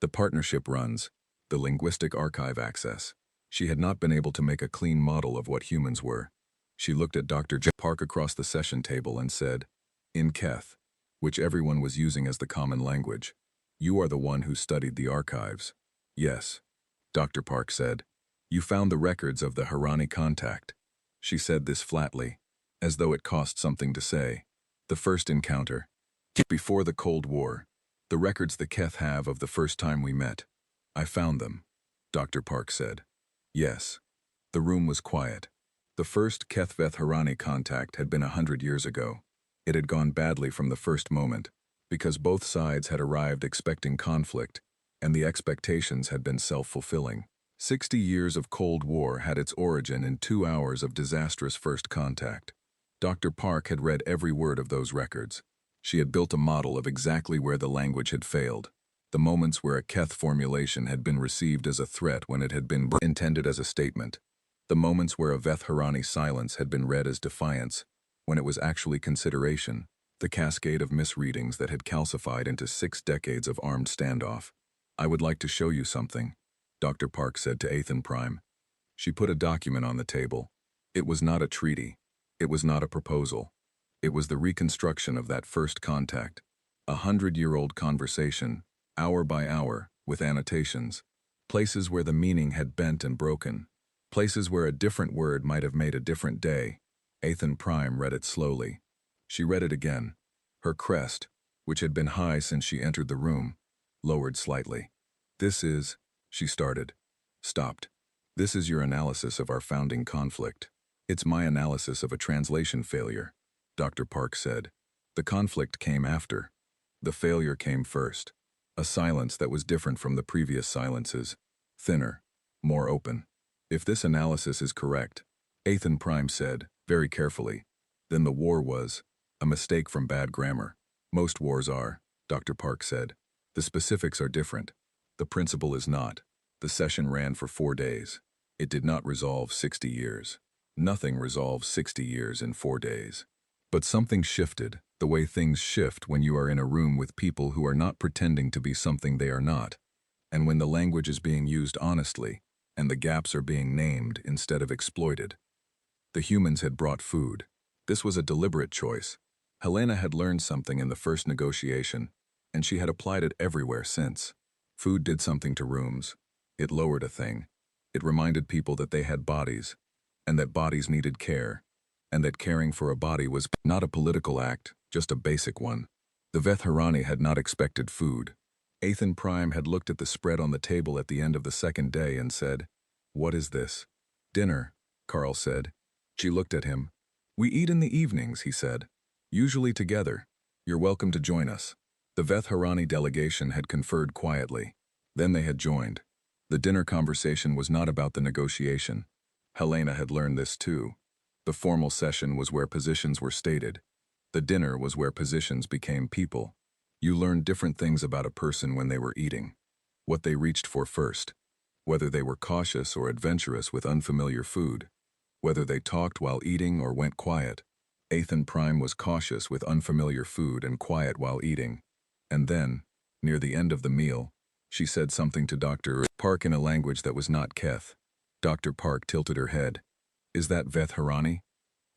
the partnership runs, the linguistic archive access. She had not been able to make a clean model of what humans were. She looked at Dr. Park across the session table and said, "In Keth," which everyone was using as the common language, "you are the one who studied the archives." "Yes," Dr. Park said. "You found the records of the Harani contact." She said this flatly, as though it cost something to say. "The first encounter. Before the Cold War. The records the Keth have of the first time we met. I found them," Dr. Park said. "Yes." The room was quiet. The first Keth-Veth Harani contact had been 100 years ago. It had gone badly from the first moment, because both sides had arrived expecting conflict, and the expectations had been self-fulfilling. 60 years of Cold War had its origin in 2 hours of disastrous first contact. Dr. Park had read every word of those records. She had built a model of exactly where the language had failed, the moments where a Keth formulation had been received as a threat when it had been intended as a statement, the moments where a Veth Harani silence had been read as defiance when it was actually consideration, the cascade of misreadings that had calcified into 6 decades of armed standoff. "I would like to show you something," Dr. Park said to Athen Prime. She put a document on the table. It was not a treaty. It was not a proposal. It was the reconstruction of that first contact. 100-year-old conversation, hour by hour, with annotations. Places where the meaning had bent and broken. Places where a different word might have made a different day. Athen Prime read it slowly. She read it again. Her crest, which had been high since she entered the room, lowered slightly. "This is," she started. Stopped. "This is your analysis of our founding conflict." "It's my analysis of a translation failure," Dr. Park said. "The conflict came after." The failure came first. A silence that was different from the previous silences. Thinner. More open. If this analysis is correct, Ethan Prime said, very carefully, then the war was a mistake from bad grammar. Most wars are, Dr. Park said. The specifics are different. The principle is not. The session ran for 4 days. It did not resolve 60 years. Nothing resolves 60 years in 4 days. But something shifted, the way things shift when you are in a room with people who are not pretending to be something they are not, and when the language is being used honestly, and the gaps are being named instead of exploited. The humans had brought food. This was a deliberate choice. Helena had learned something in the first negotiation, and she had applied it everywhere since. Food did something to rooms. It lowered a thing. It reminded people that they had bodies, and that bodies needed care, and that caring for a body was not a political act, just a basic one. The Vetharani had not expected food. Ethan Prime had looked at the spread on the table at the end of the second day and said, "What is this?" "Dinner," Carl said. She looked at him. "We eat in the evenings," he said. "Usually together. You're welcome to join us." The Vetharani delegation had conferred quietly. Then they had joined. The dinner conversation was not about the negotiation. Helena had learned this too. The formal session was where positions were stated. The dinner was where positions became people. You learned different things about a person when they were eating. What they reached for first. Whether they were cautious or adventurous with unfamiliar food. Whether they talked while eating or went quiet. Ethan Prime was cautious with unfamiliar food and quiet while eating. And then, near the end of the meal, she said something to Dr. Park in a language that was not Keth. Dr. Park tilted her head. "Is that Vetharani?"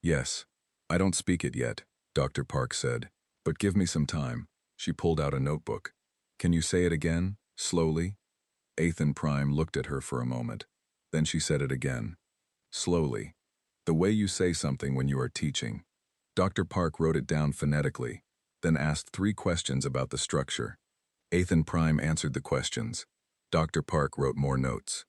"Yes. I don't speak it yet," Dr. Park said. "But give me some time." She pulled out a notebook. "Can you say it again, slowly?" Ethan Prime looked at her for a moment. Then she said it again. "Slowly. The way you say something when you are teaching." Dr. Park wrote it down phonetically, then asked 3 questions about the structure. Ethan Prime answered the questions. Dr. Park wrote more notes.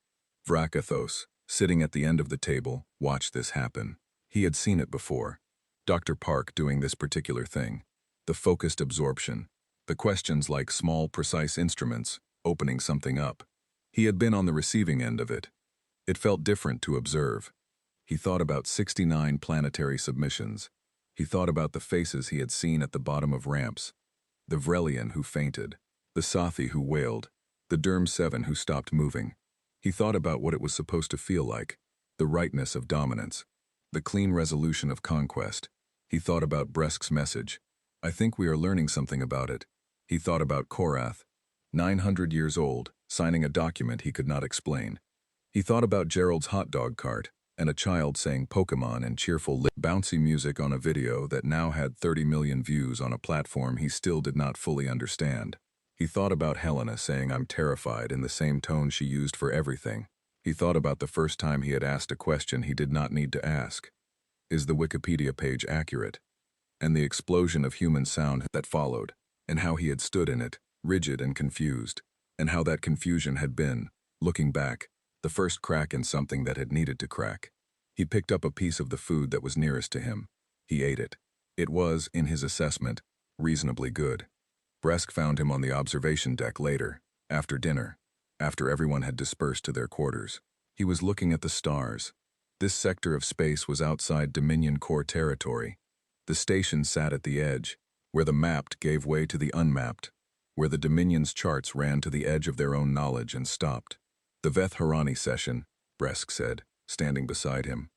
Vrakathos, sitting at the end of the table, watched this happen. He had seen it before. Dr. Park doing this particular thing. The focused absorption. The questions like small, precise instruments, opening something up. He had been on the receiving end of it. It felt different to observe. He thought about 69 planetary submissions. He thought about the faces he had seen at the bottom of ramps. The Vrelian who fainted. The Sathi who wailed. The Derm 7 who stopped moving. He thought about what it was supposed to feel like. The rightness of dominance. The clean resolution of conquest. He thought about Bresk's message. "I think we are learning something about it." He thought about Korath, 900 years old, signing a document he could not explain. He thought about Gerald's hot dog cart, and a child saying Pokemon and cheerful bouncy music on a video that now had 30 million views on a platform he still did not fully understand. He thought about Helena saying "I'm terrified" in the same tone she used for everything. He thought about the first time he had asked a question he did not need to ask. Is the Wikipedia page accurate? And the explosion of human sound that followed, and how he had stood in it, rigid and confused, and how that confusion had been, looking back, the first crack in something that had needed to crack. He picked up a piece of the food that was nearest to him. He ate it. It was, in his assessment, reasonably good. Bresk found him on the observation deck later, after dinner, after everyone had dispersed to their quarters. He was looking at the stars. This sector of space was outside Dominion Core territory. The station sat at the edge, where the mapped gave way to the unmapped, where the Dominion's charts ran to the edge of their own knowledge and stopped. "The Vetharani session," Bresk said, standing beside him.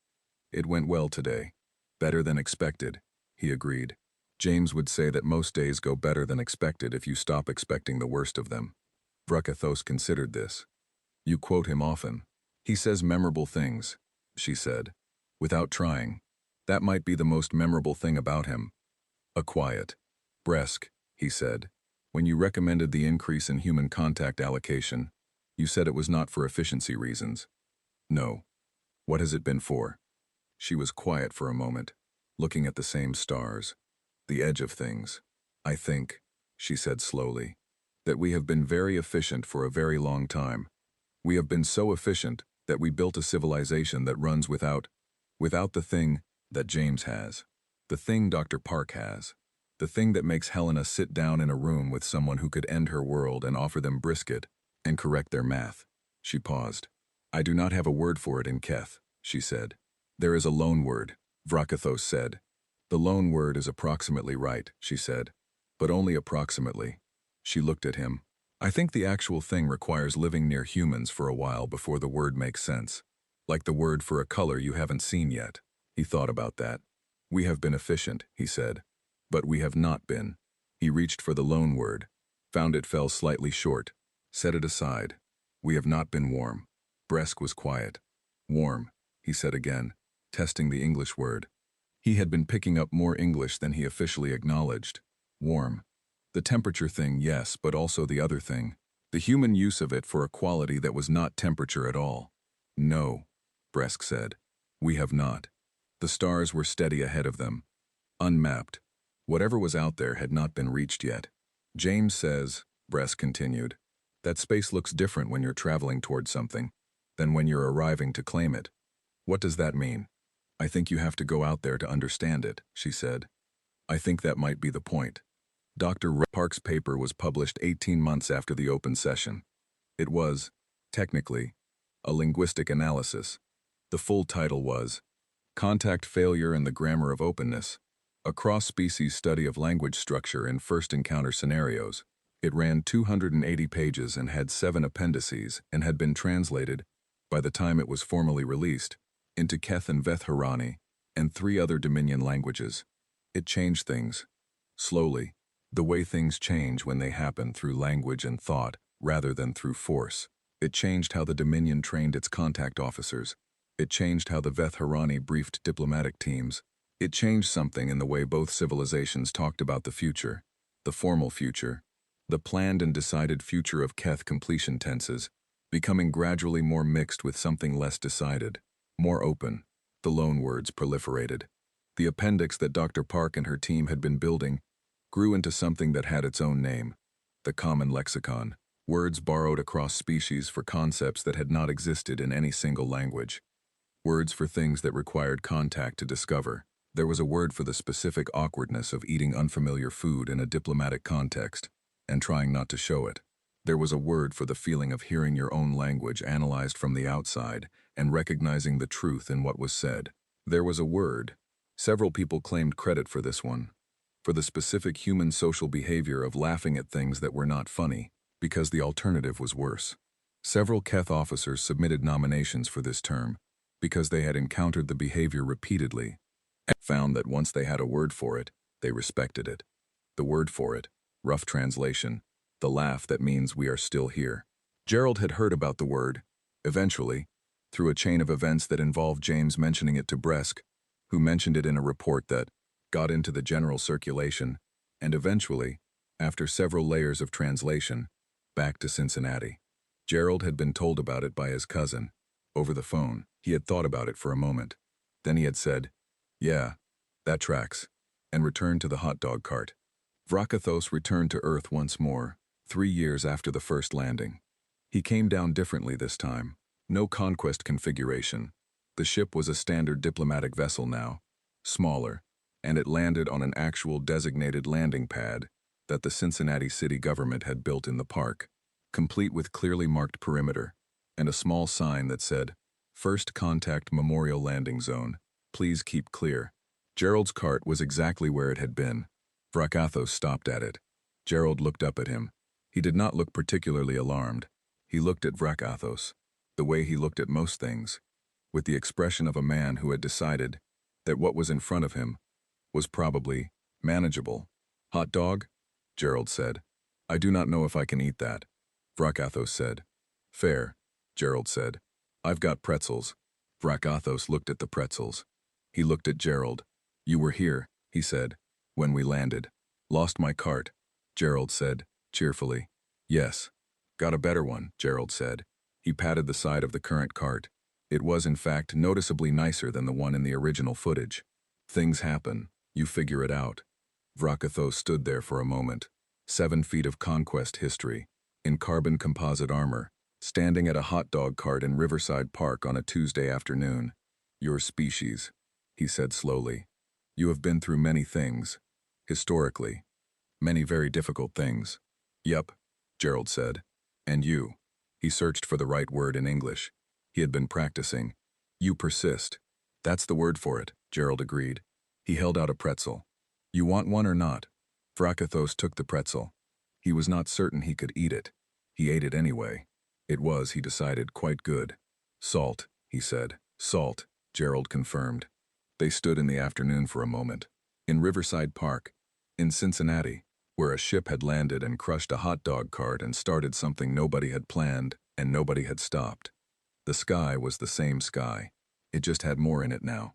"It went well today. Better than expected," he agreed. James would say that most days go better than expected if you stop expecting the worst of them. Vrakathos considered this. "You quote him often. He says memorable things," she said, without trying. "That might be the most memorable thing about him." A quiet. "Bresk," he said, "when you recommended the increase in human contact allocation, you said it was not for efficiency reasons." "No. What has it been for?" She was quiet for a moment, looking at the same stars. "The edge of things. I think," she said slowly, "that we have been very efficient for a very long time. We have been so efficient that we built a civilization that runs without the thing that James has. The thing Dr. Park has. The thing that makes Helena sit down in a room with someone who could end her world and offer them brisket and correct their math. She paused. I do not have a word for it in Keth, she said. There is a loan word, Vrakathos said. The loan word is approximately right, she said. But only approximately. She looked at him. I think the actual thing requires living near humans for a while before the word makes sense. Like the word for a color you haven't seen yet. He thought about that. We have been efficient, he said. But we have not been. He reached for the loan word, found it fell slightly short, set it aside. We have not been warm. Bresk was quiet. Warm, he said again, testing the English word. He had been picking up more English than he officially acknowledged. Warm. The temperature thing, yes, but also the other thing. The human use of it for a quality that was not temperature at all. No, Bresk said. We have not. The stars were steady ahead of them. Unmapped. Whatever was out there had not been reached yet. James says, Bresk continued, that space looks different when you're traveling towards something than when you're arriving to claim it. What does that mean? I think you have to go out there to understand it, she said. I think that might be the point. Dr. Park's paper was published 18 months after the open session. It was, technically, a linguistic analysis. The full title was Contact Failure and the Grammar of Openness, a cross-species study of language structure in first encounter scenarios. It ran 280 pages and had 7 appendices and had been translated, by the time it was formally released, into Keth and Vethharani and 3 other Dominion languages. It changed things. Slowly. The way things change when they happen through language and thought rather than through force. It changed how the Dominion trained its contact officers. It changed how the Vethharani briefed diplomatic teams. It changed something in the way both civilizations talked about the future, the formal future, the planned and decided future of Keth completion tenses, becoming gradually more mixed with something less decided, more open. The loanwords proliferated. The appendix that Dr. Park and her team had been building grew into something that had its own name, the common lexicon, words borrowed across species for concepts that had not existed in any single language, words for things that required contact to discover. There was a word for the specific awkwardness of eating unfamiliar food in a diplomatic context and trying not to show it. There was a word for the feeling of hearing your own language analyzed from the outside and recognizing the truth in what was said. There was a word. Several people claimed credit for this one, for the specific human social behavior of laughing at things that were not funny, because the alternative was worse. Several Keth officers submitted nominations for this term, because they had encountered the behavior repeatedly, and found that once they had a word for it, they respected it. The word for it, rough translation, the laugh that means we are still here. Gerald had heard about the word, eventually, through a chain of events that involved James mentioning it to Bresk, who mentioned it in a report that got into the general circulation, and eventually, after several layers of translation, back to Cincinnati. Gerald had been told about it by his cousin. Over the phone, he had thought about it for a moment. Then he had said, yeah, that tracks, and returned to the hot dog cart. Vrakathos returned to Earth once more, 3 years after the first landing. He came down differently this time. No conquest configuration. The ship was a standard diplomatic vessel now, smaller, and it landed on an actual designated landing pad that the Cincinnati city government had built in the park, complete with clearly marked perimeter, and a small sign that said, First Contact Memorial Landing Zone. Please keep clear. Gerald's cart was exactly where it had been. Vrakathos stopped at it. Gerald looked up at him. He did not look particularly alarmed. He looked at Vrakathos, the way he looked at most things, with the expression of a man who had decided that what was in front of him was probably manageable. Hot dog? Gerald said. I do not know if I can eat that. Vrakathos said. Fair, Gerald said. I've got pretzels. Vrakathos looked at the pretzels. He looked at Gerald. You were here, he said, when we landed. Lost my cart, Gerald said, cheerfully. Yes. Got a better one, Gerald said. He patted the side of the current cart. It was, in fact, noticeably nicer than the one in the original footage. Things happen. You figure it out. Vrakathos stood there for a moment. 7 feet of conquest history, in carbon composite armor, standing at a hot dog cart in Riverside Park on a Tuesday afternoon. Your species, he said slowly. You have been through many things. Historically. Many very difficult things. Yup, Gerald said. And you. He searched for the right word in English. He had been practicing. You persist. That's the word for it, Gerald agreed. He held out a pretzel. You want one or not? Frakathos took the pretzel. He was not certain he could eat it. He ate it anyway. It was, he decided, quite good. Salt, he said. Salt, Gerald confirmed. They stood in the afternoon for a moment. In Riverside Park, in Cincinnati, where a ship had landed and crushed a hot dog cart and started something nobody had planned and nobody had stopped. The sky was the same sky. It just had more in it now.